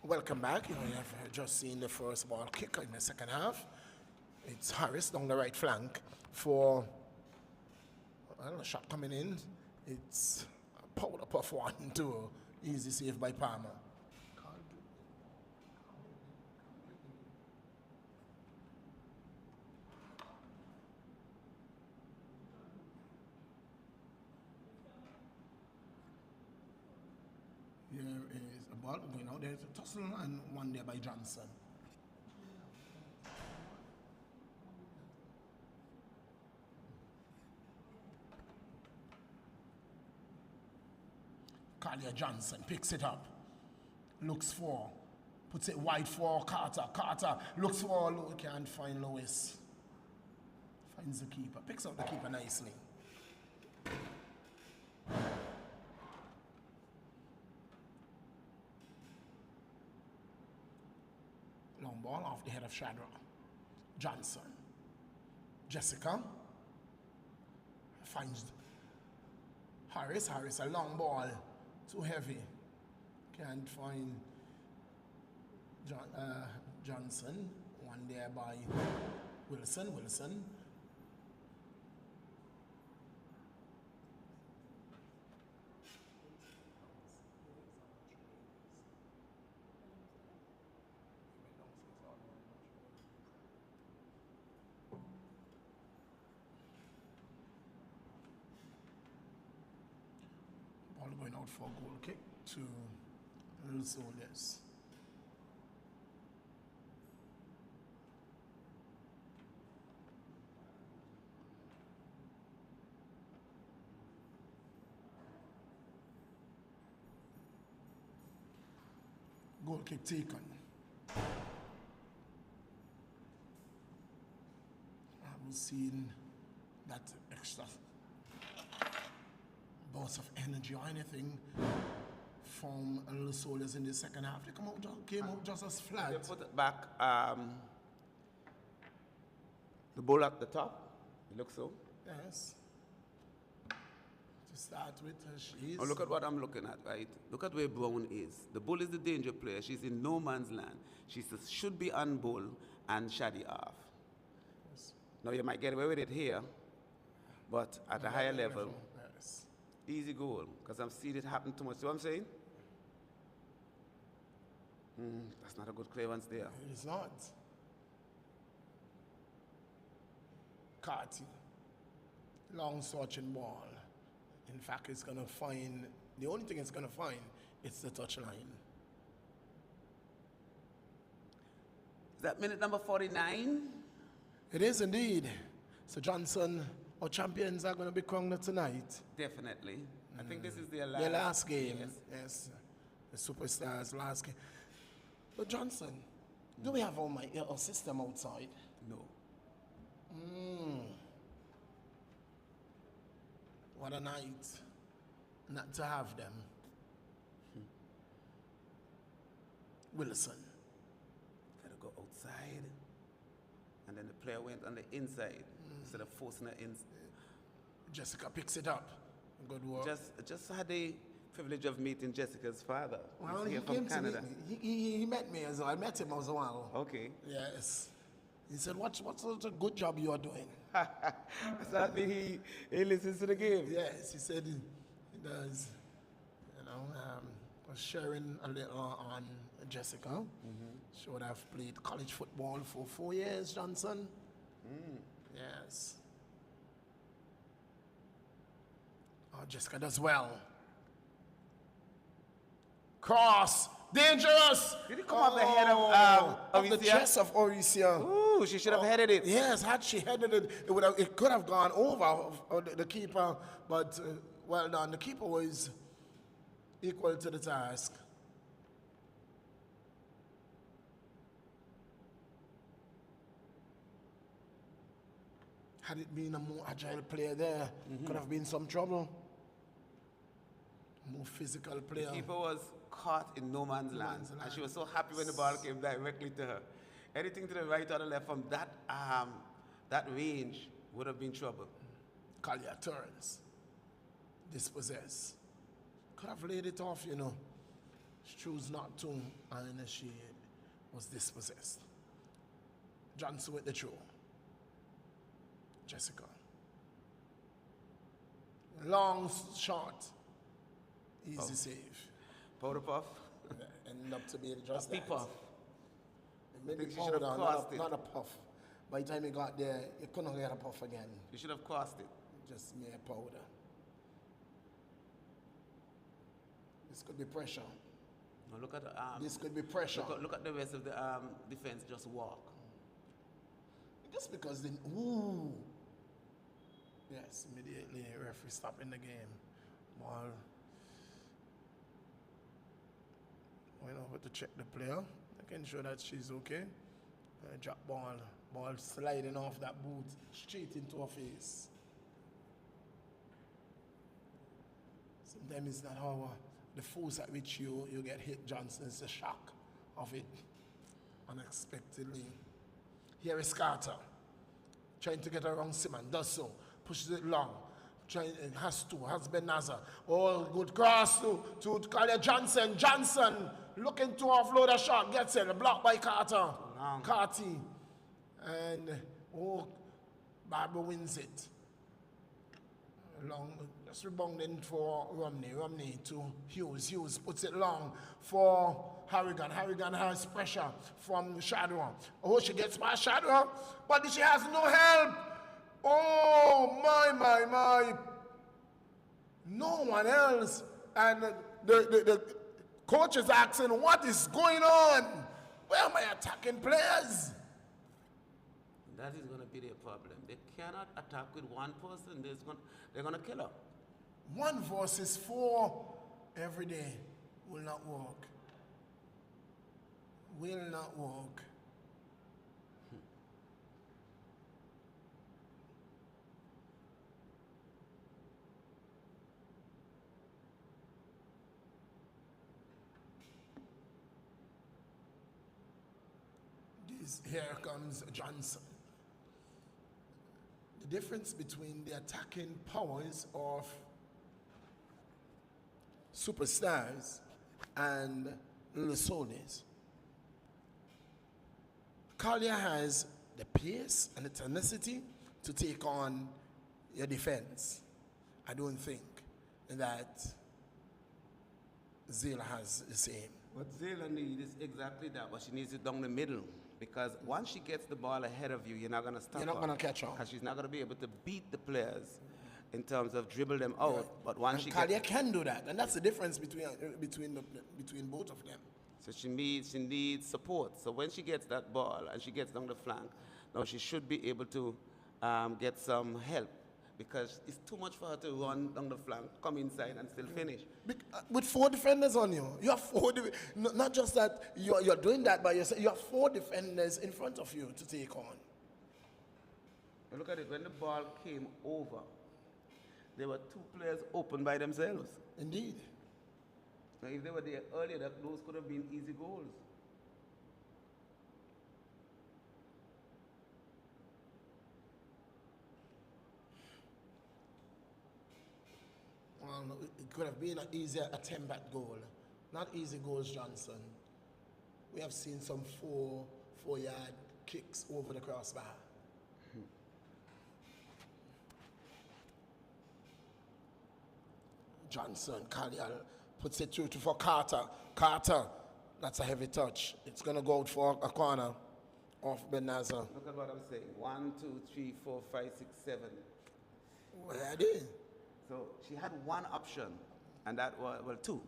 Welcome back. You have just seen the first ball kick in the second half. It's Harris down the right flank for a shot coming in. It's a power puff 1-2. Easy save by Palmer. Here is a ball going out. There's a tussle and one there by Johnson. Collier Johnson picks it up. Looks for. Puts it wide for Carter. Carter looks for. Can't find Lewis. Finds the keeper. Picks up the keeper nicely. Long ball off the head of Shadrach. Johnson. Jessica. Finds Harris. Harris, a long ball. Too heavy. Can't find Johnson. One there by Wilson. Wilson. Ball going out for a goal kick to Little Soldiers. Goal kick taken. I haven't seen that extra burst of energy or anything from Little Soldiers in the second half. They came out just as flat. They put it back, the ball at the top. It looks so. Yes. To start with, she is. Oh, look at what I'm looking at, right? Look at where Brown is. The bull is the danger player. She's in no man's land. She should be on bull and Shadi off. Yes. Now, you might get away with it here, but at a higher level, yes. easy goal, because I'm seeing it happen too much. See what I'm saying? That's not a good clearance there. It is not. Carty. Long searching ball. In fact, it's going to find, the only thing it's going to find is the touchline. Is that minute number 49? It is indeed. So Johnson, our champions, are going to be crowned tonight. Definitely. I think this is their Their last game. Yes. Yes. The Superstars' last game. But Johnson, do we have our system outside? No. What a night not to have them. Wilson. Gotta go outside. And then the player went on the inside instead of forcing it in. Jessica picks it up. Good work. Just had the privilege of meeting Jessica's father. Well, He's he here from came Canada. to meet me. He met me as well. I met him as well. Okay. Yes. He said, what's such a good job you are doing? So that means he listens to the game. Yes, he said he does. You know, was sharing a little on Jessica. She would have played college football for 4 years, Johnson. Yes. Oh, Jessica does well. Cross. Dangerous. Did it come off the head of the chest of Orisia. Ooh, she should have headed it. Yes, had she headed it, it could have gone over the keeper, but well done. The keeper was equal to the task. Had it been a more agile player there, could have been some trouble. More physical player. The keeper was caught in no man's land, and she was so happy when the ball came directly to her. Anything to the right or the left from that range would have been trouble. Collier turns. Dispossess. Could have laid it off, you know. She chose not to, and she was dispossessed. Johnson with the throw. Jessica. Long shot. Easy save. Powder puff. Ended up to be just A puff. Maybe Think she should have powder, crossed it. not a puff. By the time he got there, you couldn't get a puff again. You should have crossed it. Just mere powder. This could be pressure. Now look at the This could be pressure. Look at the rest of the defense. Just walk. Just because they, ooh. Yes, immediately referee stopping the game. Ball. Went over to check the player, making sure that she's okay. Drop ball. Ball sliding off that boot straight into her face. Sometimes it's not how the force at which you get hit, Johnson. It's the shock of it unexpectedly. Here is Carter trying to get around Simon, does so, pushes it long. Has Ben Nazar. Oh, good cross to Collier Johnson. Johnson looking to offload a shot, gets it, blocked by Carter. Carty. And Barbara wins it. Long, just rebounding for Romney. Romney to Hughes. Hughes puts it long for Harrigan. Harrigan has pressure from Shadwa. Oh, she gets past Shadwa, but she has no help. Oh, my. No one else. And the coach is asking, what is going on? Where am I attacking players? That is going to be their problem. They cannot attack with one person. They're going to kill her. 1 versus 4 every day will not work. Will not work. Here comes Johnson. The difference between the attacking powers of superstars and little soldiers. Collier has the pace and the tenacity to take on your defense. I don't think that Zayla has the same. What Zayla needs is exactly that, but she needs it down the middle. Because once she gets the ball ahead of you, you're not going to stop her. You're not going to catch her. Because she's not going to be able to beat the players in terms of dribble them out. Right. But once she Collier can do that, and that's the difference between both of them. So she needs support. So when she gets that ball and she gets down the flank, now she should be able to get some help. Because it's too much for her to run down the flank, come inside and still finish. With 4 defenders on you. You have 4, not just that you're doing that by yourself, you have 4 defenders in front of you to take on. Now look at it, when the ball came over, there were 2 players open by themselves. Indeed. Now if they were there earlier, those could have been easy goals. Well, it could have been an easier attempt at goal. Not easy goals, Johnson. We have seen some 4-yard kicks over the crossbar. Johnson, Collier puts it through for Carter. Carter, that's a heavy touch. It's going to go out for a corner off Ben Nazar. Look at what I'm saying. 1, 2, 3, 4, 5, 6, 7. Where did? So she had one option, and that was, well, 2.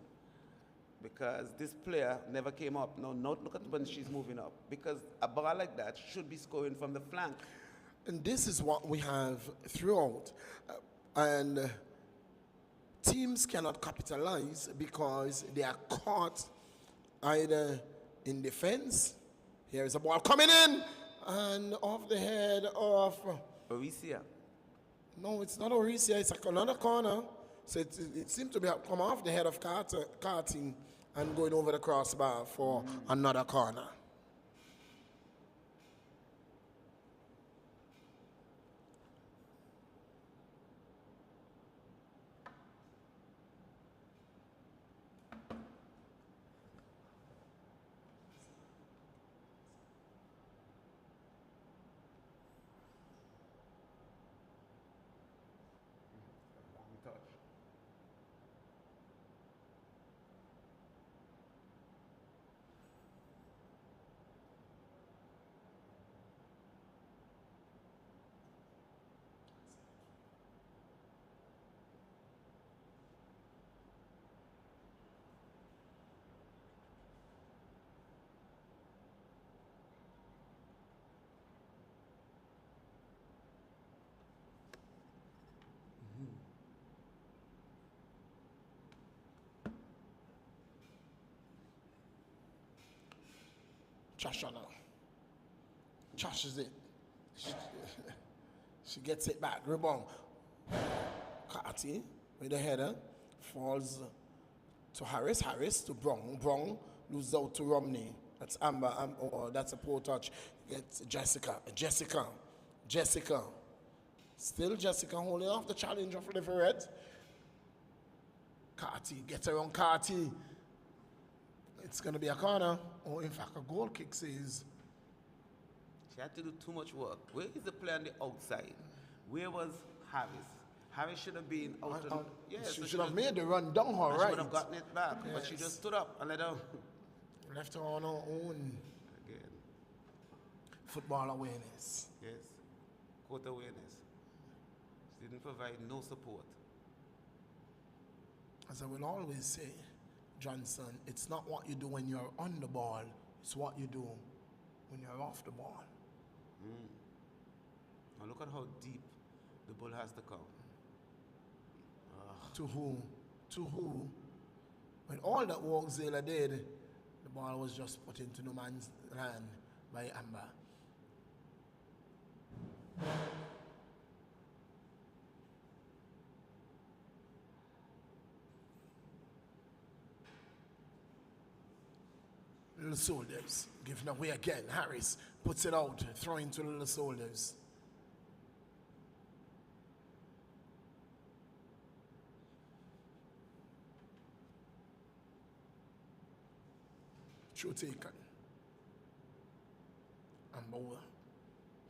Because this player never came up. No, look at when she's moving up. Because a ball like that should be scoring from the flank. And this is what we have throughout. And teams cannot capitalize because they are caught either in defense. Here is a ball coming in, and off the head of Orisia. No, it's not Orisia, it's another corner. So it seemed to be come off the head of Carting and going over the crossbar for another corner. Trash on her. Trashes it. She gets it back. Rebound. Carty with the header. Falls to Harris. Harris to Brong. Brong loses out to Romney. That's Amber. That's a poor touch. Gets Jessica. Jessica. Still Jessica holding off the challenge of the red. Carty. Get around Carty. It's going to be a corner. Or in fact, a goal kick says. She had to do too much work. Where is the player on the outside? Where was Harris? Harris should have been out. Yes, she should have made the run down her right. She would have gotten it back, but she just stood up and let her. Left her on her own. Again. Football awareness. Yes. Court awareness. She didn't provide no support. As I will always say, Johnson, it's not what you do when you're on the ball, it's what you do when you're off the ball. Now look at how deep the ball has to come. To who? To who? When all that work Zayla did, the ball was just put into no man's land by Amber. Little Soldiers giving away again. Harris puts it out, throwing to Little Soldiers. Throw taken. Amber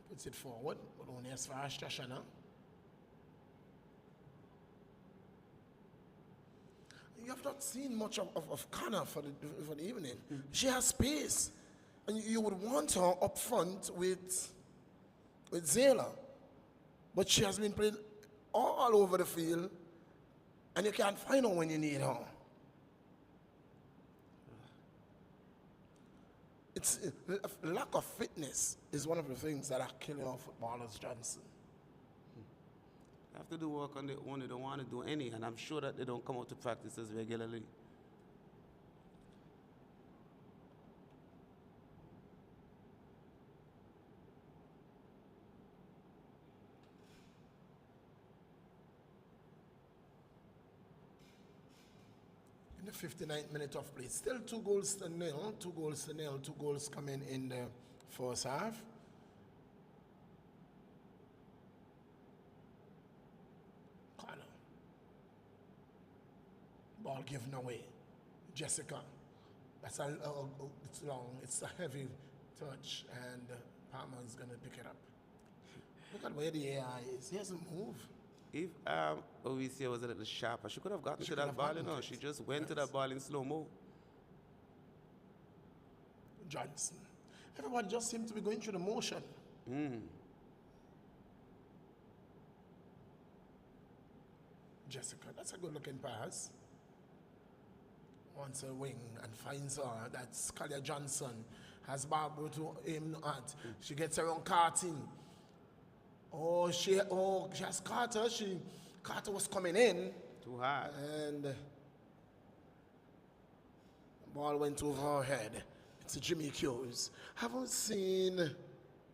puts it forward, but only as far as Trashana. You have not seen much of Connor for the evening. She has space. And you would want her up front with Zayla. But she has been playing all over the field. And you can't find her when you need her. It's lack of fitness is one of the things that are killing our footballers, Johnson. They have to do work on their own. They don't want to do any, and I'm sure that they don't come out to practices regularly. In the 59th minute of play, still 2 goals to nil. 2 goals to nil. 2 goals coming in the first half. Ball given away. Jessica. That's it's long. It's a heavy touch, and Palmer is going to pick it up. Look at where the AI is. He hasn't moved. If Ovicia was a little sharper, she could have gotten to that ball, you know. She just went to that ball in slow-mo. Johnson. Everybody just seemed to be going through the motion. Jessica, that's a good-looking pass. Wants a wing and finds her. That's Kalia Johnson. Has Barbara to aim at. She gets around Carty. She has Carter. Carter was coming in. Too hard. And the ball went over her head. It's a Jimmy Hughes. Haven't seen.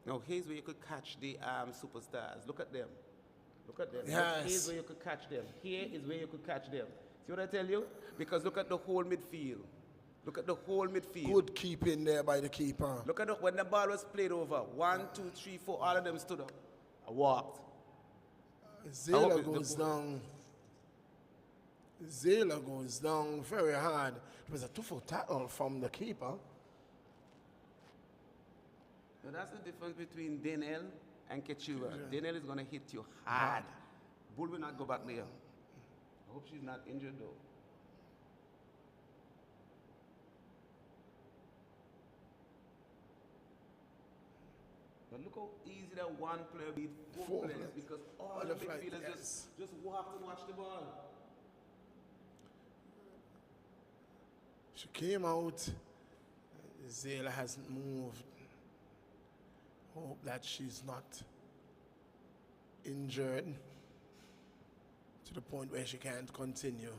No, here's where you could catch the superstars. Look at them. Look at them. Yes. Here's where you could catch them. Here is where you could catch them. See what I tell you? Because look at the whole midfield. Look at the whole midfield. Good keeping there by the keeper. Look at when the ball was played over. 1, 2, 3, 4. All of them stood up. I walked. Zayla goes down. Zayla goes down very hard. It was a 2-foot tackle from the keeper. So that's the difference between Danielle and Kechuga. Danielle is going to hit you hard. Bull will not go back there. I hope she's not injured though. But look how easy that one player beat 4 players because all the midfielders just walked and watched the ball. She came out. Zayla hasn't moved. Hope that she's not injured to the point where she can't continue.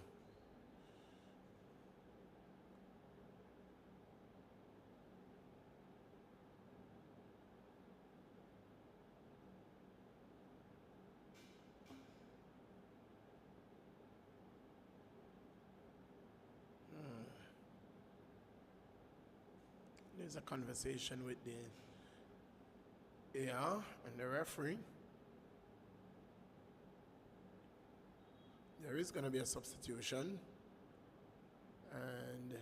there's a conversation with the AR and the referee. There is going to be a substitution. And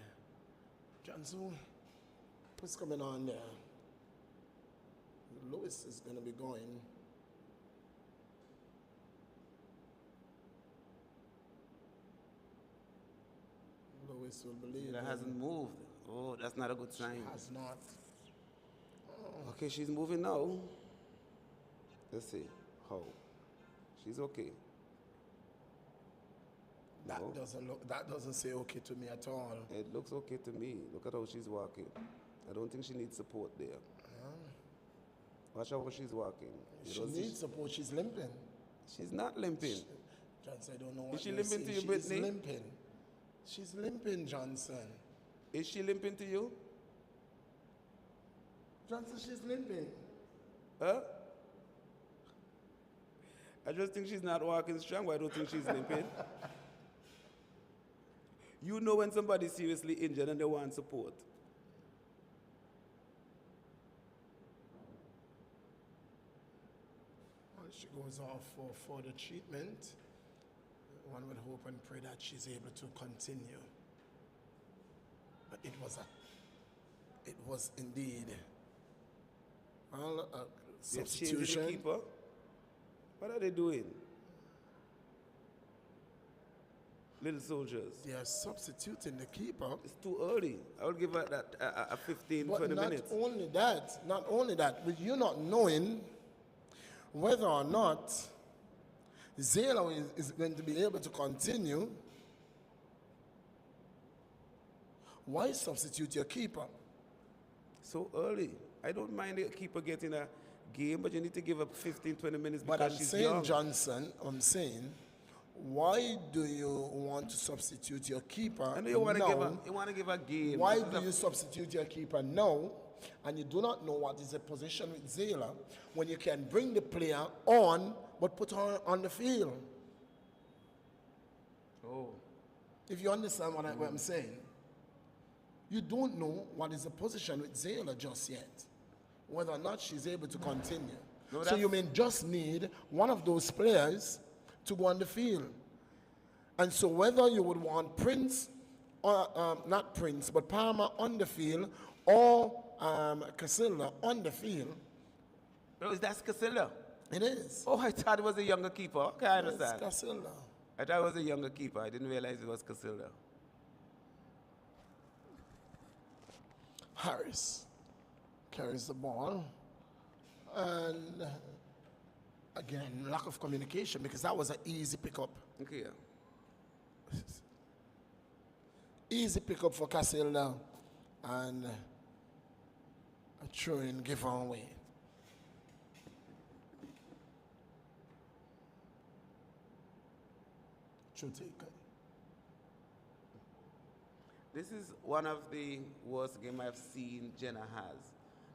Johnson, what's coming on there? Lewis is going to be going. Lewis will believe. That hasn't moved. Oh, that's not a good sign. She has not. Oh. Okay, she's moving now. Let's see. How? She's okay. That No. doesn't look. That doesn't say okay to me at all. It looks okay to me. Look at how she's walking. I don't think she needs support there. Watch how she's walking. She needs support. She's limping. She's not limping. Johnson, I don't know what Is she you're limping to saying. you, Brittany? She's limping. She's limping, Johnson. Is she limping to you? Johnson, she's limping. Huh? I just think she's not walking strong, but I don't think she's limping. You know when somebody's seriously injured and they want support. Well, she goes off for further treatment. One would hope and pray that she's able to continue. But it was indeed, well, a They've changed the substitution. keeper. What are they doing? Little soldiers. They are substituting the keeper. It's too early. I will give her that a 15, But 20 not minutes. only that, with you not knowing whether or not Zelo is going to be able to continue, why substitute your keeper? So early. I don't mind the keeper getting a game, but you need to give her 15, 20 minutes But because I'm she's saying, young. Johnson, why do you want to substitute your keeper I know you want to now? give a game. Why This is do you substitute your keeper now, and you do not know what is the position with Zela, when you can bring the player on, but put her on the field? Oh. If you understand what I'm saying. You don't know what is the position with Zela just yet, whether or not she's able to continue. No, So you may just need one of those players to go on the field. And so whether you would want Prince, or not Prince, but Palmer on the field, or Casilda on the field, Oh, is that Casilda? it is. Oh, I thought it was a younger keeper. Okay, I It's understand. Casilda. I thought it was a younger keeper. I didn't realize it was Casilda. Harris carries the ball. And again, lack of communication, because that was an easy pickup. Okay. Easy pickup for Casilda, and a throw-in given away. True taken. This is one of the worst games I've seen Jenna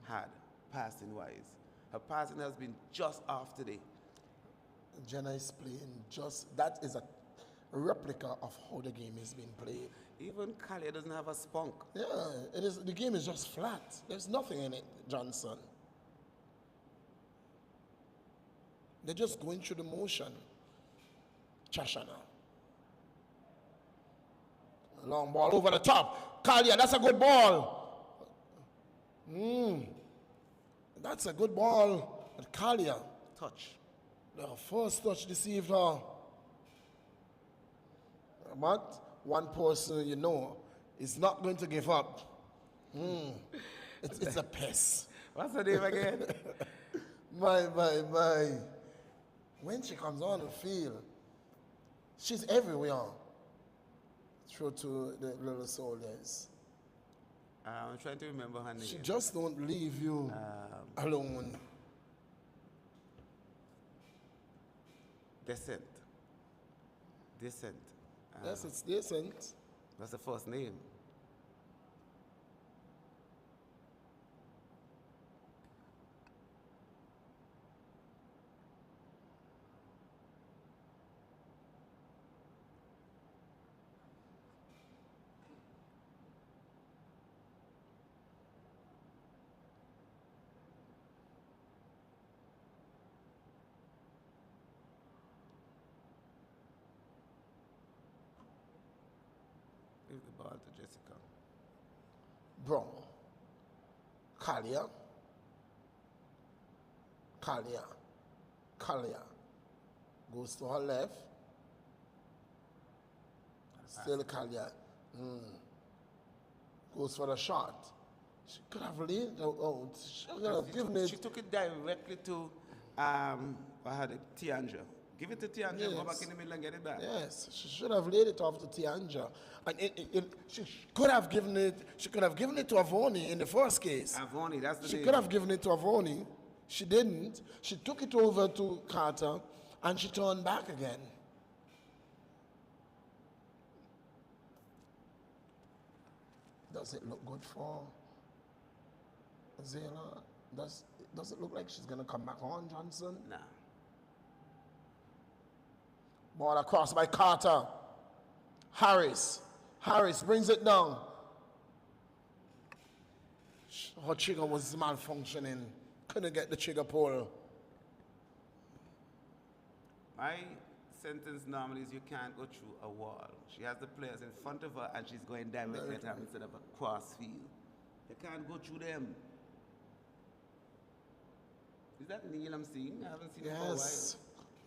had passing wise. Her passing has been just off today. Jenna is playing that is a replica of how the game is being played. Even Kalia doesn't have a spunk. Yeah, it is. The game is just flat. There's nothing in it, Johnson. They're just going through the motion. Chashana. Long ball over the top. Kalia, that's a good ball. That's a good ball. But Kalia, Touch. the first touch deceived her. But one person, is not going to give up. It's a pest. What's her name again? My. When she comes on the field, she's everywhere. Through to the little soldiers. I'm trying to remember her name. She just don't leave you alone. Decent. Yes, it's decent. That's the first name. Give the ball to Jessica. Brown. Collier. Collier. Goes to her left. Still Collier. Goes for the shot. She could have laid it out. She could have given it. She took it directly to Tianja. Give it to Tianja, Yes. go back in the middle and get it back. Yes, she should have laid it off to Tianja. And she could have given it. She could have given it to Avoni in the first case. Avoni, that's the She name. could have given it to Avoni. She didn't. She took it over to Carter, and she turned back again. Does it look good for Zayla? Does it look like she's gonna come back on, Johnson? Nah. Ball across by Carter. Harris brings it down. Her trigger was malfunctioning. Couldn't get the trigger pull. My sentence normally is you can't go through a wall. She has the players in front of her and she's going directly at them instead of a cross field. You can't go through them. Is that Neil I'm seeing? I haven't seen him for a while. Yes,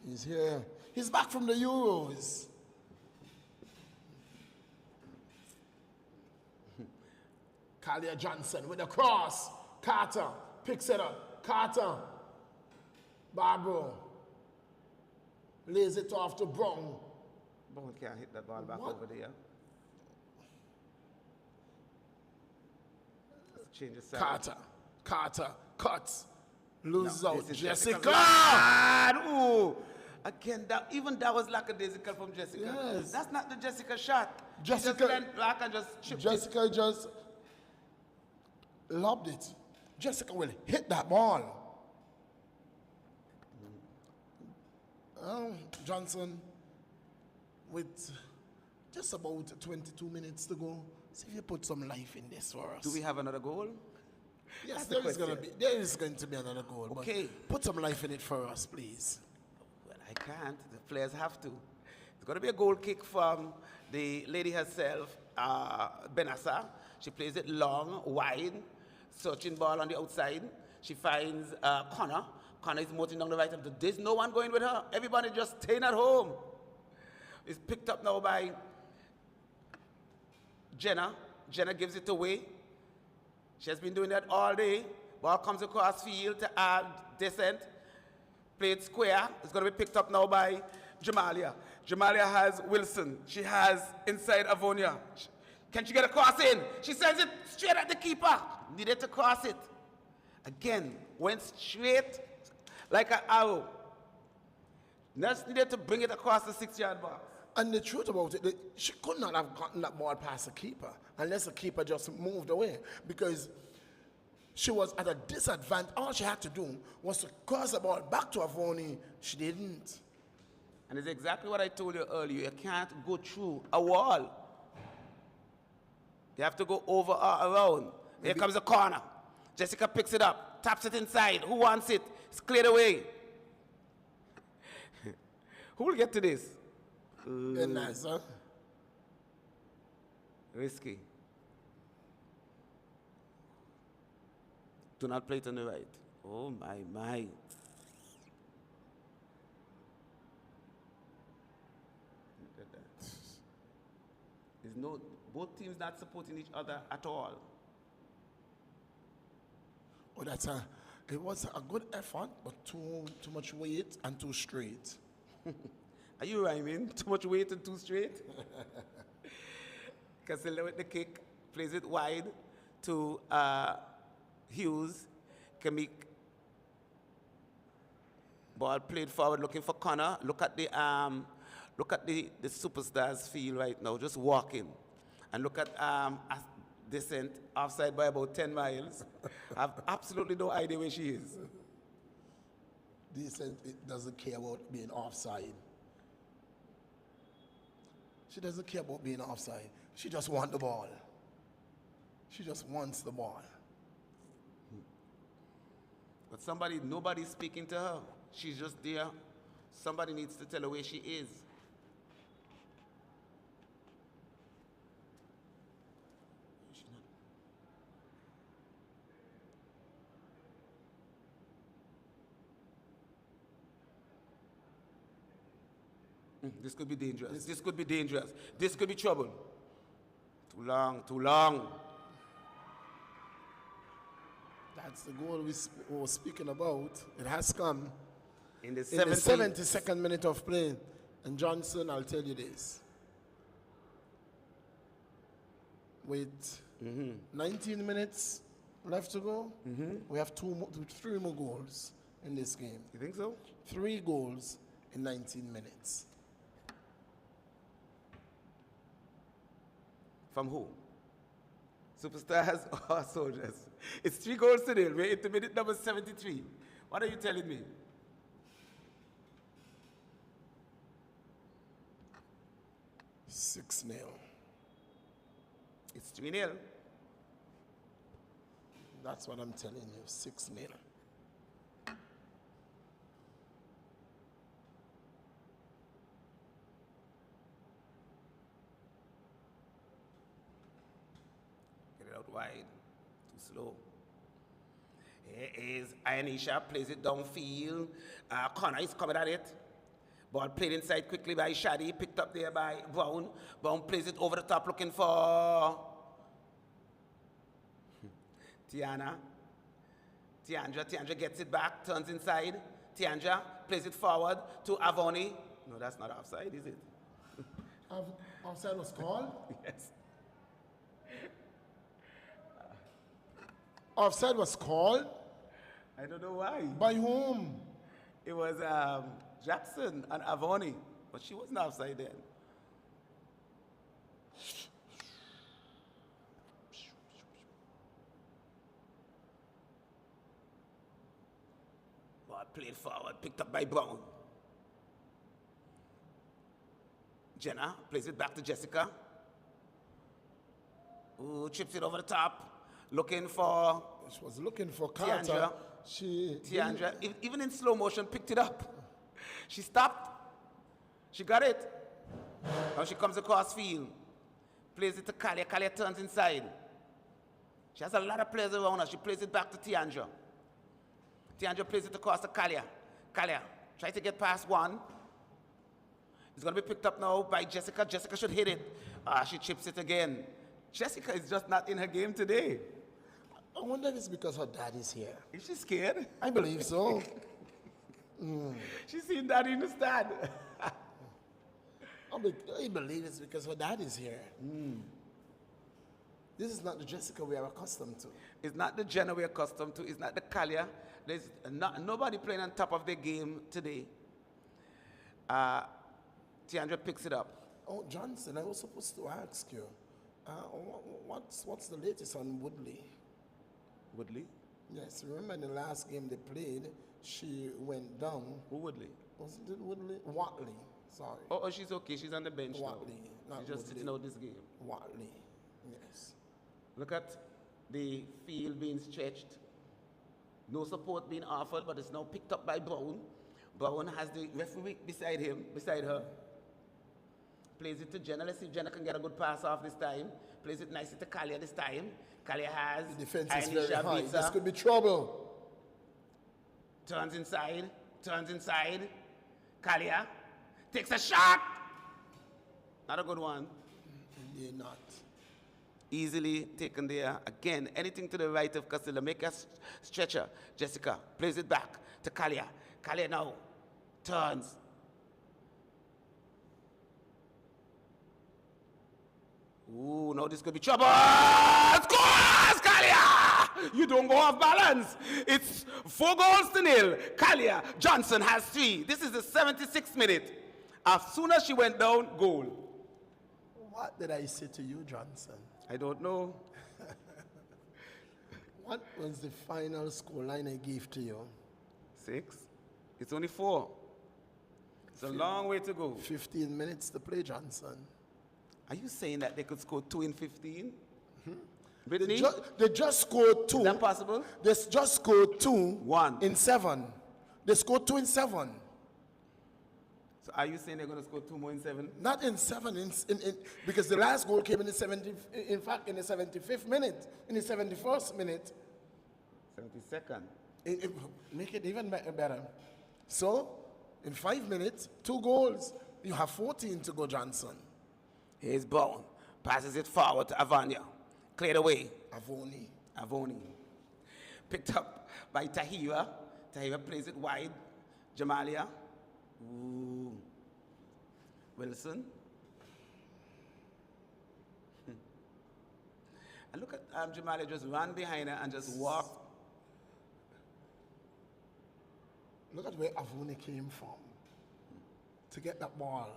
he's here. He's back from the Euros. Kalia Johnson with a cross. Carter picks it up. Carter. Barbaro. Lays it off to Brown. Brown can't hit that ball back over there. Let's change the side. Carter cuts. Loses No, out. this is Jessica. God, ooh. Again, that was lackadaisical from Jessica. Yes. That's not the Jessica shot. Jessica- She just went back and just chipped it. Jessica just lobbed it. Jessica will hit that ball. Johnson, with just about 22 minutes to go, see if you put some life in this for us. Do we have another goal? Yes, That's the there is going to be another goal. Okay. But put some life in it for us, please. Well, I can't. The players have to. It's going to be a goal kick from the lady herself, Benassa. She plays it long, wide, searching ball on the outside. She finds Connor. Connor is motoring down the right of the. There's no one going with her. Everybody just staying at home. It's picked up now by Jenna. Jenna gives it away. She has been doing that all day. Ball comes across field to add descent. Played square. It's going to be picked up now by Jamalia. Jamalia has Wilson. She has inside Avonia. Can she get a cross in? She sends it straight at the keeper. Needed to cross it. Again, went straight like an arrow. Just needed to bring it across the 6-yard box. And the truth about it, she could not have gotten that ball past the keeper unless the keeper just moved away, because she was at a disadvantage. All she had to do was to cross the ball back to Avoni. She didn't. And it's exactly what I told you earlier. You can't go through a wall. You have to go over or around. Here comes the corner. Jessica picks it up, taps it inside. Who wants it? It's cleared away. Who will get to this? Very nice, huh? Risky. Do not play it on the right. Oh, my. Look at that. There's both teams not supporting each other at all. Oh, it was a good effort, but too much weight and too straight. Are you rhyming? Too much weight and too straight? Casilla with the kick, plays it wide to Hughes. Kamik. Ball played forward, looking for Connor. Look at the superstars feel right now, just walking. And look at descent, offside by about 10 miles. I have absolutely no idea where she is. Decent, it doesn't care about being offside. She doesn't care about being offside. She just wants the ball. She just wants the ball. But nobody's speaking to her. She's just there. Somebody needs to tell her where she is. This could be dangerous. This could be dangerous. This could be trouble. Too long, too long. That's the goal we were speaking about. It has come In the in the 72nd minute of play. And Johnson, I'll tell you this. With 19 minutes left to go, we have 3 more goals in this game. You think so? 3 goals in 19 minutes. From who? Superstars or soldiers? It's 3 goals to nil. We're into minute number 73. What are you telling me? Six 0. It's 3-0. That's what I'm telling you. 6 0. Get it out wide. Too slow. Here is Ionisha, plays it downfield. Connor is coming at it. Ball played inside quickly by Shadi, picked up there by Brown. Brown plays it over the top looking for Tiana. Tiandra gets it back, turns inside. Tiandra plays it forward to Avoni. No, that's not offside, is it? Offside was called? Yes. Offside was called? I don't know why. By whom? It was Jackson and Avoni, but she wasn't offside then. Ball played forward, picked up by Brown. Jenna plays it back to Jessica. Ooh, chips it over the top, looking for She was looking for Carter. Tiandra. Tiandra, even in slow motion, picked it up. She stopped. She got it. Now she comes across field. Plays it to Kalia. Kalia turns inside. She has a lot of players around her. She plays it back to Tiandra. Tiandra plays it across to Kalia. Kalia tries to get past one. It's going to be picked up now by Jessica. Jessica should hit it. She chips it again. Jessica is just not in her game today. I wonder if it's because her daddy's here. Is she scared? I believe so. She's seen daddy in the stand. I believe it's because her daddy's here. This is not the Jessica we are accustomed to. It's not the Jenna we're accustomed to. It's not the Kalia. There's nobody playing on top of their game today. Tiandra picks it up. Oh, Johnson, I was supposed to ask you, what's the latest on Woodley? Woodley? Yes, remember in the last game they played, she went down. Who Woodley? Wasn't it Woodley? Watley, sorry. Oh, she's okay. She's on the bench Watley, now. not She's just Woodley. sitting out this game. Watley, yes. Look at the field being stretched. No support being offered, but it's now picked up by Brown. Brown has the referee beside her. Plays it to Jenna. Let's see if Jenna can get a good pass off this time. Plays it nicely to Kalia this time. Kalia has The defense is very Anisha high. beats This her. could be trouble. Turns inside. Kalia takes a shot. Not a good one. They're not. Easily taken there. Again, anything to the right of Castillo. Make a stretcher. Jessica plays it back to Kalia. Kalia now turns. Ooh, no, this could be trouble. Scores, Kalia! You don't go off balance. It's 4-0. Kalia Johnson has 3. This is the 76th minute. As soon as she went down, goal. What did I say to you, Johnson? I don't know. What was the final scoreline I gave to you? 6. It's only 4. It's a long way to go. 15 minutes to play, Johnson. Are you saying that they could score 2 in 15? Brittany? They just scored 2. Is that possible? They just scored 2 1. in 7. They scored 2 in 7. So are you saying they're going to score 2 more in 7? Not in 7, because the last goal came in the 70. In fact, in the 75th minute, in the 71st minute. 72nd. Make it even better. So, in 5 minutes, 2 goals. You have 14 to go, Johnson. Here's Bowen. Passes it forward to Avania. Cleared away. Avoni. Picked up by Tahira. Tahira plays it wide. Jamalia. Ooh. Wilson. And look at Jamalia just run behind her and just walk. Look at where Avoni came from to get that ball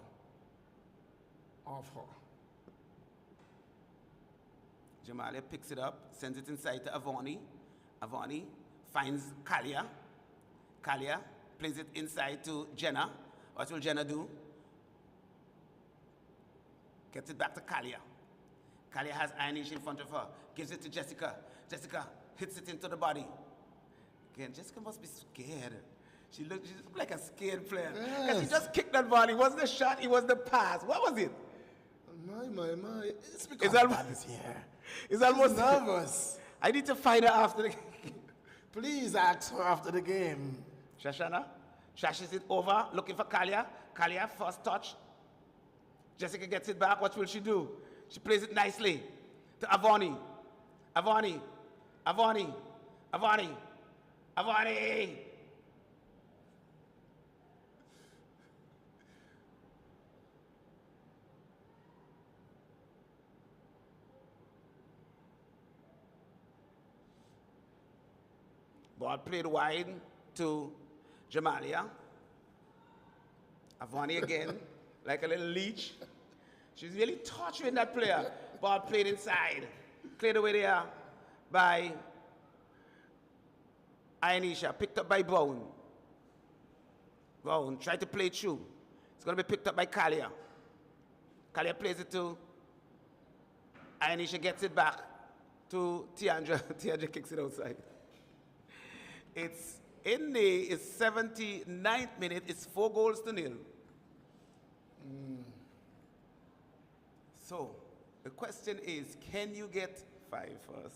off her. Jamalia picks it up, sends it inside to Avani. Avani finds Kalia. Kalia plays it inside to Jenna. What will Jenna do? Gets it back to Kalia. Kalia has Anish in front of her. Gives it to Jessica. Jessica hits it into the body. Again, Jessica must be scared. She looks like a scared player. Because he just kicked that ball. It wasn't a shot, it was the pass. What was it? My. It's because Dad is here. It's almost He's nervous. I need to find her after the game. Please ask her after the game. Shashana trashes it over, looking for Kalia. Kalia, first touch. Jessica gets it back. What will she do? She plays it nicely to Avani. Avani. Avani. Avani. Avani. Ball played wide to Jamalia. Avani again, like a little leech. She's really torturing that player. Ball played inside. Cleared away there by Anisha. Picked up by Bowen. Bowen tried to play through. It's going to be picked up by Kalia. Kalia plays it to Anisha, gets it back to Tiandra. Tiandra kicks it outside. It's 79th minute. It's 4-0. So the question is, can you get 5 first?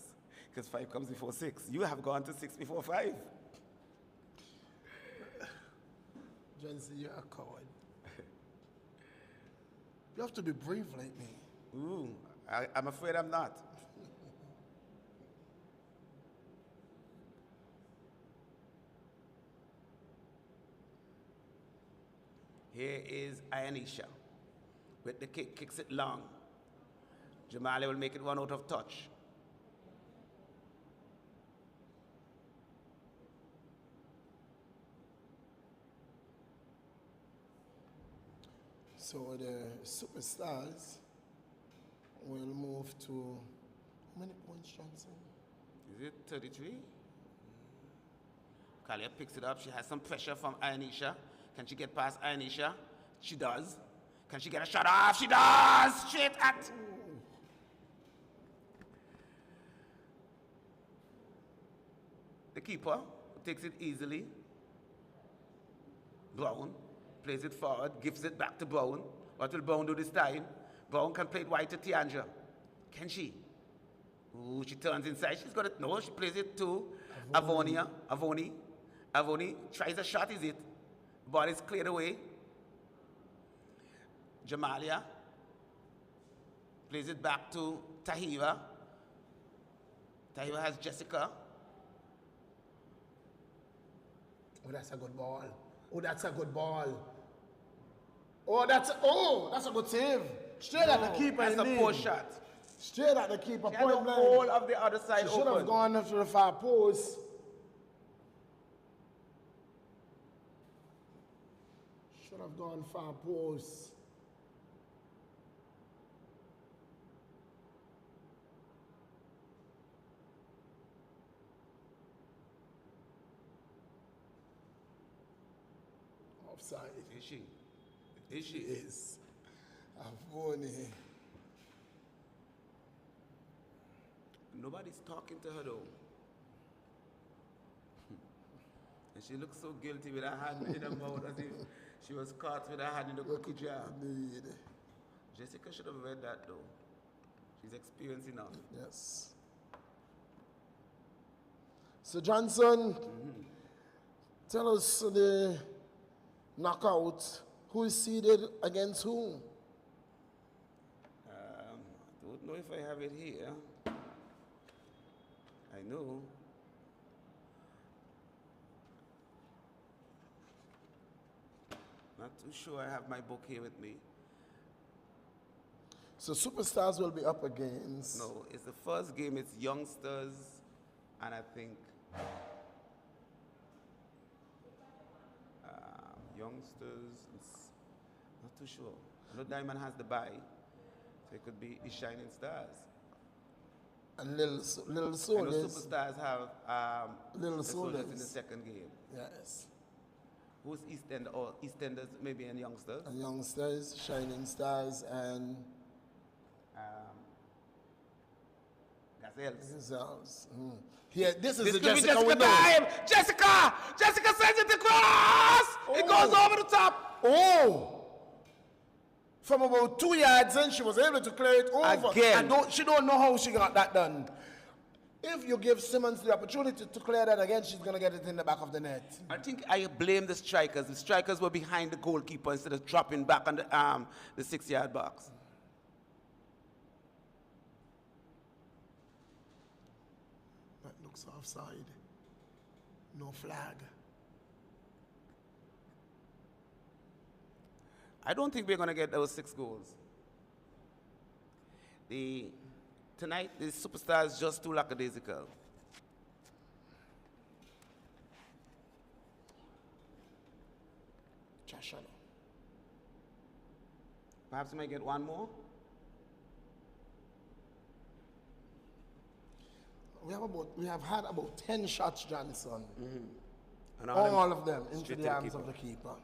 Because 5 comes before 6. You have gone to 6 before 5. Johnson, you're a coward. You have to be brave like me. Ooh, I'm afraid I'm not. Here is Ayanisha with the kick, kicks it long. Jamali will make it one out of touch. So the superstars will move to, how many points, Johnson? Is it 33? Kalia picks it up. She has some pressure from Ayanisha. Can she get past Ayanisha? She does. Can she get a shot off? She does! Straight at... The keeper takes it easily. Brown plays it forward, gives it back to Brown. What will Brown do this time? Brown can play it wide to Tiandra. Can she? Ooh, she turns inside. She's got it. No, she plays it to Avonia. Avoni tries a shot, is it? Ball is cleared away. Jamalia plays it back to Tahira. Tahira has Jessica. Oh, that's a good ball. Oh, that's a good ball. Oh, that's a good save. Straight at the keeper. That's a poor shot. Straight at the keeper. She had the whole of the other side she should open. have gone up to the far post. Should have gone far post. Offside. Is she? Is she? Yes. Avoni. Nobody's talking to her though. And she looks so guilty with her hand in her mouth as if she was caught with her hand in the cookie jar. Indeed. Jessica should have read that though. She's experienced enough. Yes. So Johnson, tell us the knockout Who is seeded against who? I don't know if I have it here. I know. Not too sure. I have my book here with me. So Superstars will be up against. No, it's the first game. It's youngsters, and I think youngsters. It's not too sure. I know Diamond has the bye, so it could be Shining Stars. And Little I know Soldiers. Superstars have Little the Soldiers in Soldiers. the second game. Yes. Who's EastEnders, maybe, and youngsters? And Youngsters, Shining Stars, and Gazelles. Gazelles. Here, this is This the could be Jessica we Jessica know. time! Jessica! Jessica sends it across! It goes over the top! Oh! From about 2 yards in, she was able to clear it over. Again. And she don't know how she got that done. If you give Simmons the opportunity to clear that again, she's going to get it in the back of the net. I think I blame the strikers. The strikers were behind the goalkeeper instead of dropping back on the 6-yard box. That looks offside. No flag. I don't think we're going to get those 6 goals. Tonight, the Superstars just too lackadaisical. Chashana. Perhaps we might get one more. We have had about 10 shots, Johnson. And All of them into straight to the the arms keeper. of the keeper.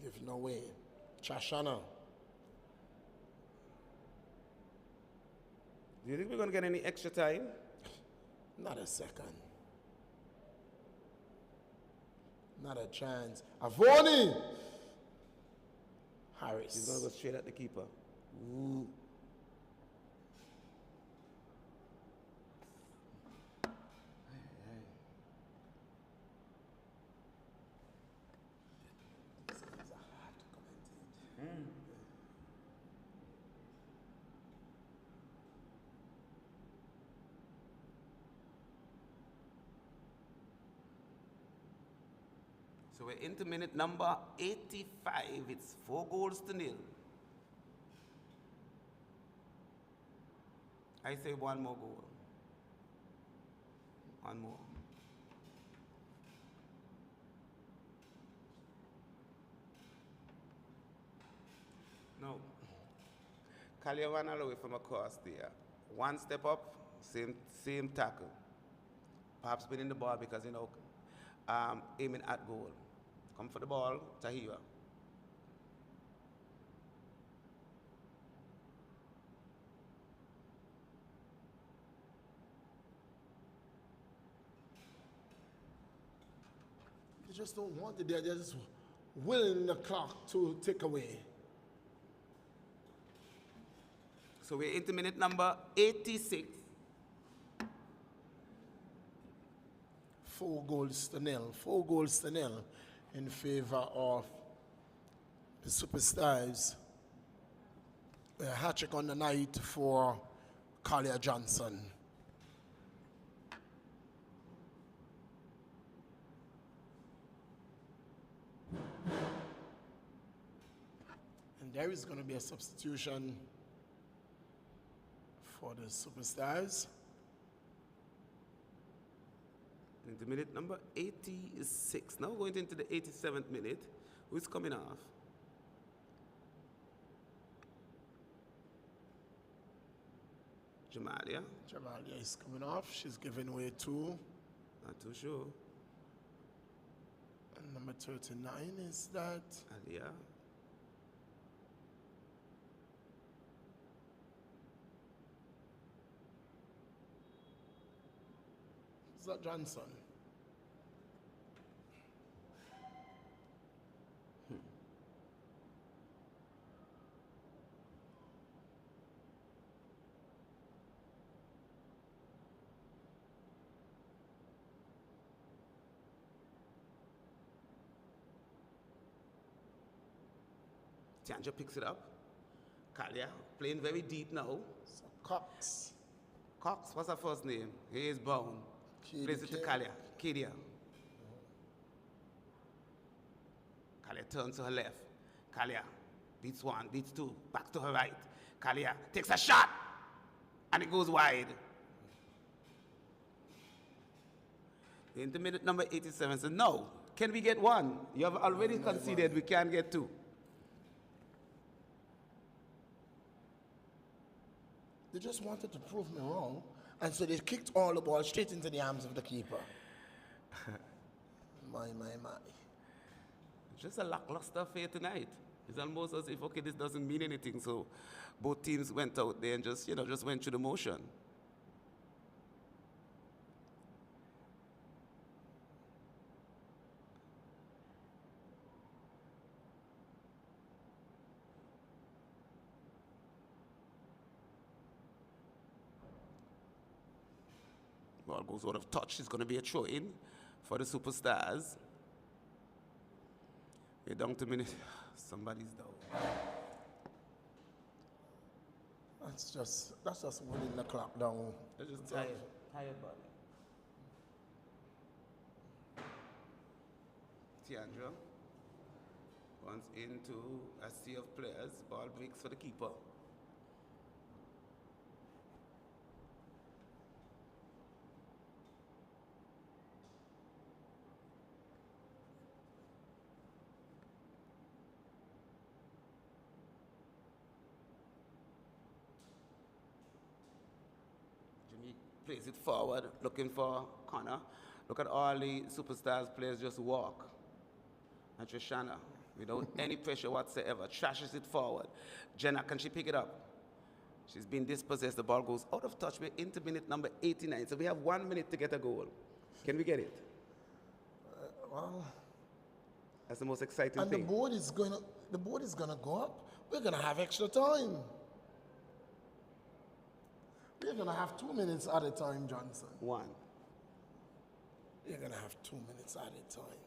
Give no way. Chashana. Do you think we're going to get any extra time? Not a second. Not a chance. Avoni! He's going to Harris. go straight at the keeper. Ooh. So we're into minute number 85. It's 4-0. I say one more goal. One more. No. Kalia ran all the way from across there. One step up, same tackle. Perhaps winning the ball because, aiming at goal. Come for the ball, Tahira. They just don't want it there. They're just willing the clock to tick away. So we're into minute number 86. 4-0. 4-0 in favor of the Superstars. A hat trick on the night for Collier Johnson. And there is going to be a substitution for the Superstars. Into minute number 86. Now we're going into the 87th minute. Who's coming off? Jamalia. Javalia is coming off. She's giving way to. Not too sure. And number 39 is that. Alia. that Johnson? Tianja picks it up. Kalia playing very deep now. So Cox. Cox, what's her first name? He is bound. Plays it to Kalia. Kadia. Kalia turns to her left. Kalia beats one, beats two, back to her right. Kalia takes a shot, and it goes wide. Into minute number 87 says, no, can we get one? You have already conceded we can't get two. They just wanted to prove me wrong, and so they kicked all the ball straight into the arms of the keeper. My. Just a lackluster affair tonight. It's almost as if, okay, this doesn't mean anything. So both teams went out there and just went through the motion. Ball goes out of touch. It's going to be a throw-in for the Superstars. We're down to minute. Somebody's down. That's just winning the clock down. They're just tired body. Tiandra runs into a sea of players. Ball breaks for the keeper. Plays it forward, looking for Connor. Look at all the Superstars players just walk. And Trishana, without any pressure whatsoever, trashes it forward. Jenna, can she pick it up? She's been dispossessed. The ball goes out of touch. We're into minute number 89. So we have 1 minute to get a goal. Can we get it? Well, that's the most exciting and thing. the board is gonna go up. We're gonna have extra time. We're going to have 2 minutes at a time, Johnson. One. We're going to have 2 minutes at a time.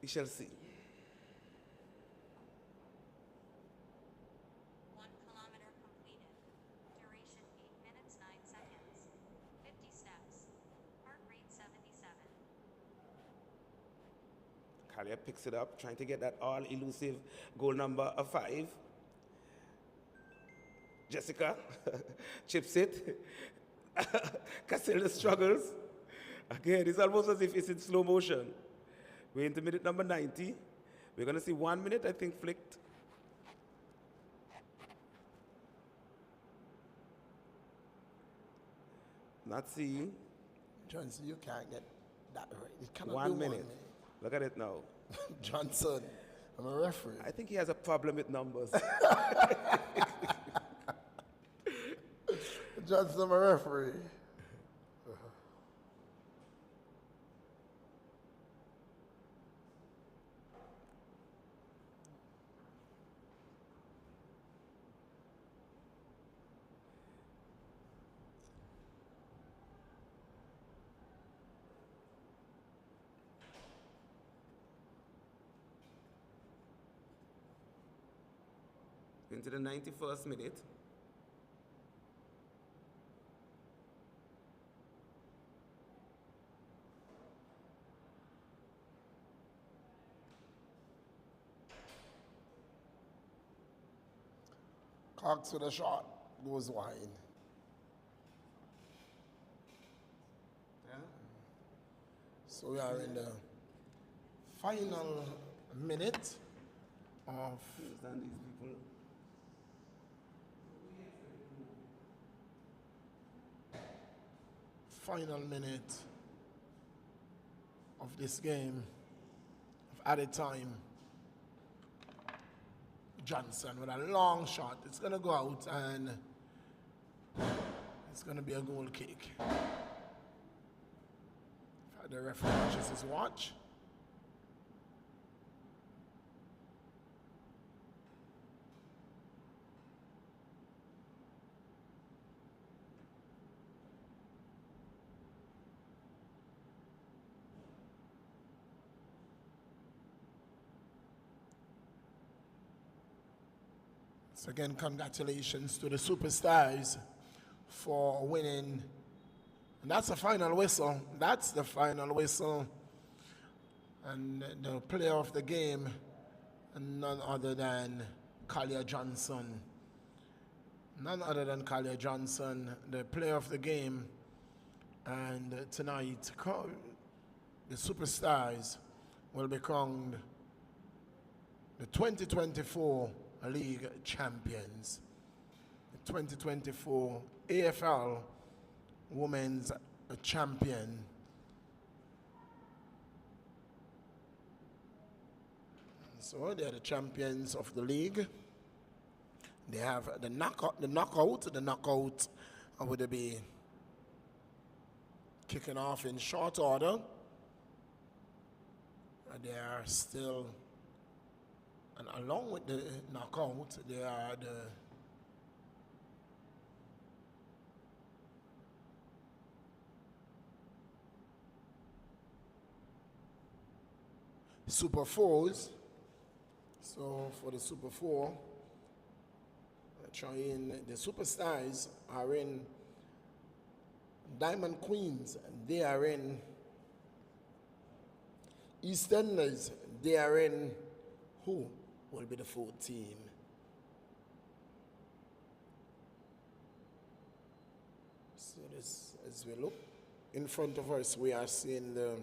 We shall see. 1 kilometer completed. Duration 8 minutes 9 seconds. 50 steps. Heart rate 77. Kalia picks it up, trying to get that all-elusive goal number of 5. Jessica chips it. Casilda struggles. Again, it's almost as if it's in slow motion. We're into minute number 90. We're going to see 1 minute, I think, flicked. Not seeing. Johnson, you can't get that right. You cannot 1 do minute. 1 minute. Look at it now. Johnson, I'm a referee. I think he has a problem with numbers. Johnson, I'm a referee. Into the 91st minute. Cox with a shot goes wide. Yeah. So we are in the final minute of Understand these people. final minute of this game of added time. Johnson with a long shot. It's going to go out, and It's going to be a goal kick. The referee watches his watch. So again, congratulations to the Superstars for winning. And that's the final whistle. That's the final whistle. And the player of the game, none other than Collier Johnson. None other than Collier Johnson, the player of the game. And tonight, the Superstars will be crowned the 2024 League champions. The 2024 AFL Women's Champion. So they are the champions of the league. They have the knockout. The knockout would be kicking off in short order. They are still, and along with the knockout, they are the Super Fours. So for the Super Four, the Superstars are in Diamond Queens. They are in EastEnders. They are in who will be the fourth team? So this, as we look in front of us, we are seeing the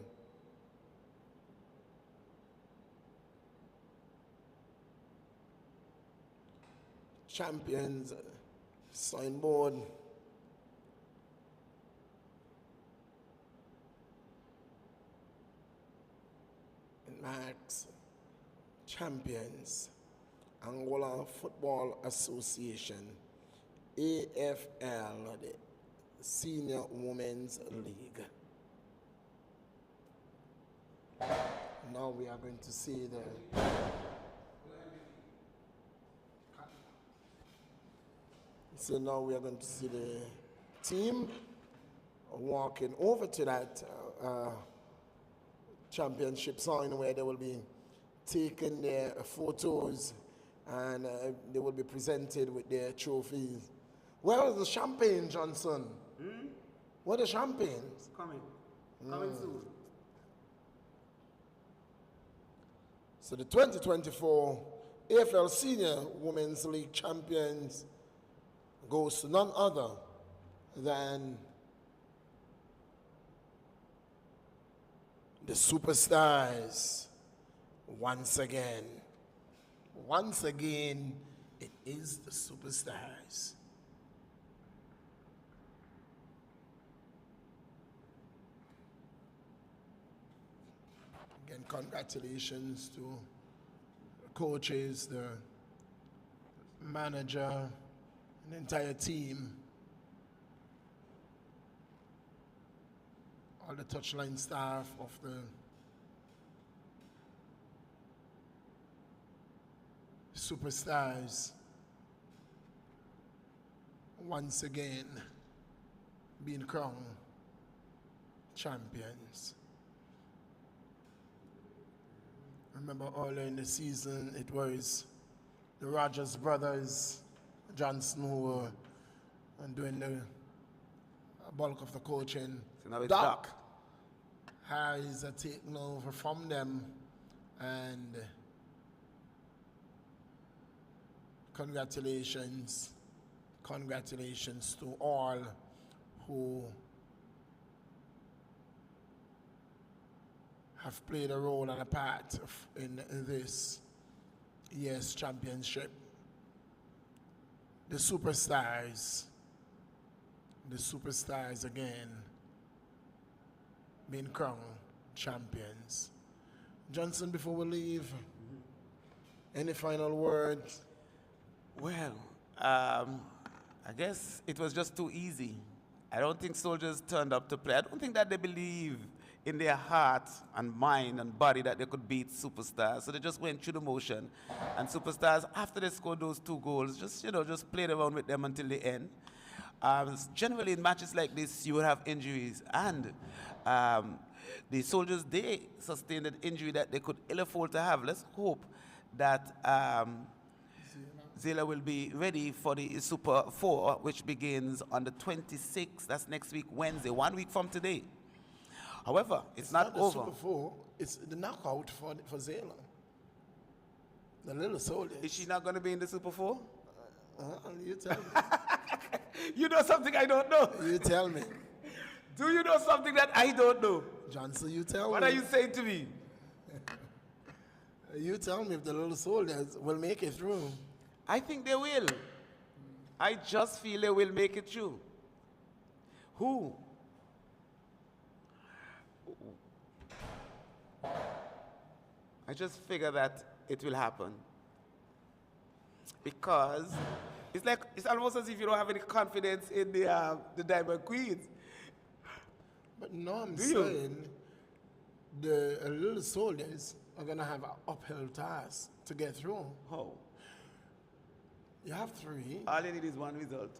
champions signboard. And Max champions, Angola Football Association, AFL, the Senior Women's League. Now we are going to see the So now we are going to see the team walking over to that championship sign where they will be taking their photos and they will be presented with their trophies. Where is the champagne, Johnson? Where are the champagnes? Coming soon. So the 2024 AFL Senior Women's League champions goes to none other than the Superstars. Once again, it is the Superstars. Again, congratulations to the coaches, the manager, the entire team, all the touchline staff of the Superstars, once again being crowned champions. Remember earlier in the season, it was the Rogers brothers, Johnson, who were doing the bulk of the coaching. So now it's Doc Doc. has taken over from them, and congratulations to all who have played a role and a part in this year's championship. The Superstars again being crowned champions. Johnson, before we leave, any final words? Well, I guess it was just too easy. I don't think soldiers turned up to play. I don't think that they believe in their heart and mind and body that they could beat Superstars. So they just went through the motion. And Superstars, after they scored those 2 goals, just played around with them until the end. Generally, in matches like this, you will have injuries. And the soldiers, they sustained an injury that they could ill afford to have. Let's hope that Zela will be ready for the Super 4, which begins on the 26th. That's next week, Wednesday, 1 week from today. However, it's not the over. Super 4, it's the knockout for Zela. The little soldiers. Is she not going to be in the Super 4? You tell me. You know something I don't know. You tell me. Do you know something that I don't know? Johnson, you tell What me. are you saying to me? You tell me if the little soldiers will make it through. I think they will. I just feel they will make it through. Who? I just figure that it will happen. Because it's almost as if you don't have any confidence in the Diamond Queens. But no, I'm Do you? saying the little soldiers are going to have an uphill task to get through. How? You have 3. All you need is one result.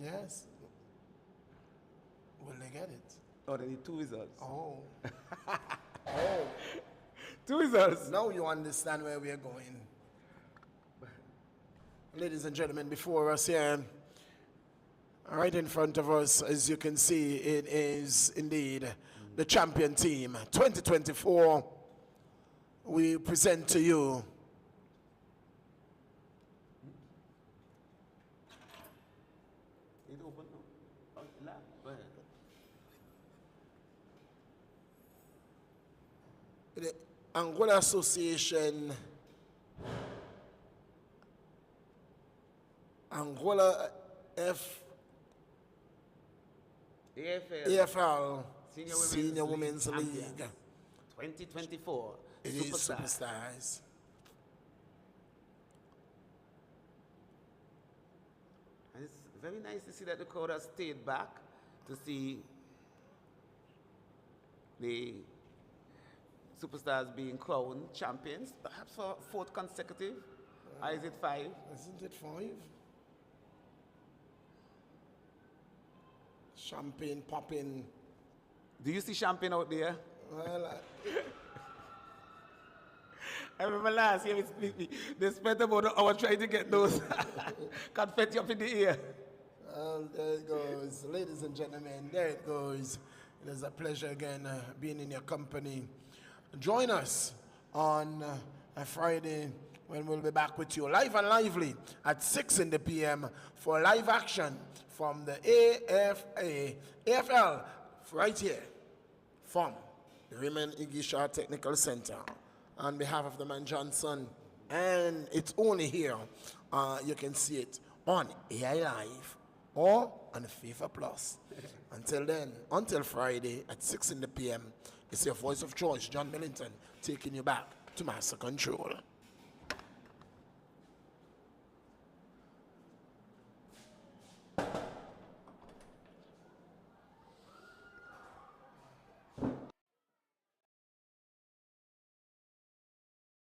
Yes. Will they get it? Oh, they need 2 results. Oh. Oh. 2 results. Now you understand where we are going. Ladies and gentlemen, before us here, right in front of us, as you can see, it is indeed the champion team. 2024, we present to you It opened now. Oh, go ahead. the Angola Association, Angola AFL Senior Women's League. 2024. It is Superstars. And it's very nice to see that the crowd has stayed back to see the Superstars being crowned champions, perhaps for 4th consecutive. Or is it 5? Isn't it 5? Champagne popping. Do you see champagne out there? Well, I remember last year they spent about an hour trying to get those confetti up in the air. well, there it goes. Ladies and gentlemen, there it goes. It is a pleasure again being in your company. Join us on a Friday when we'll be back with you live and lively at 6 in the p.m. for live action from the AFL right here from the Raymond Igisha Technical Center. On behalf of the man Johnson, and it's only here. You can see it on AI Live or on FIFA Plus. Until then, until Friday at 6 in the p.m., it's your voice of choice, John Millington, taking you back to Master Control.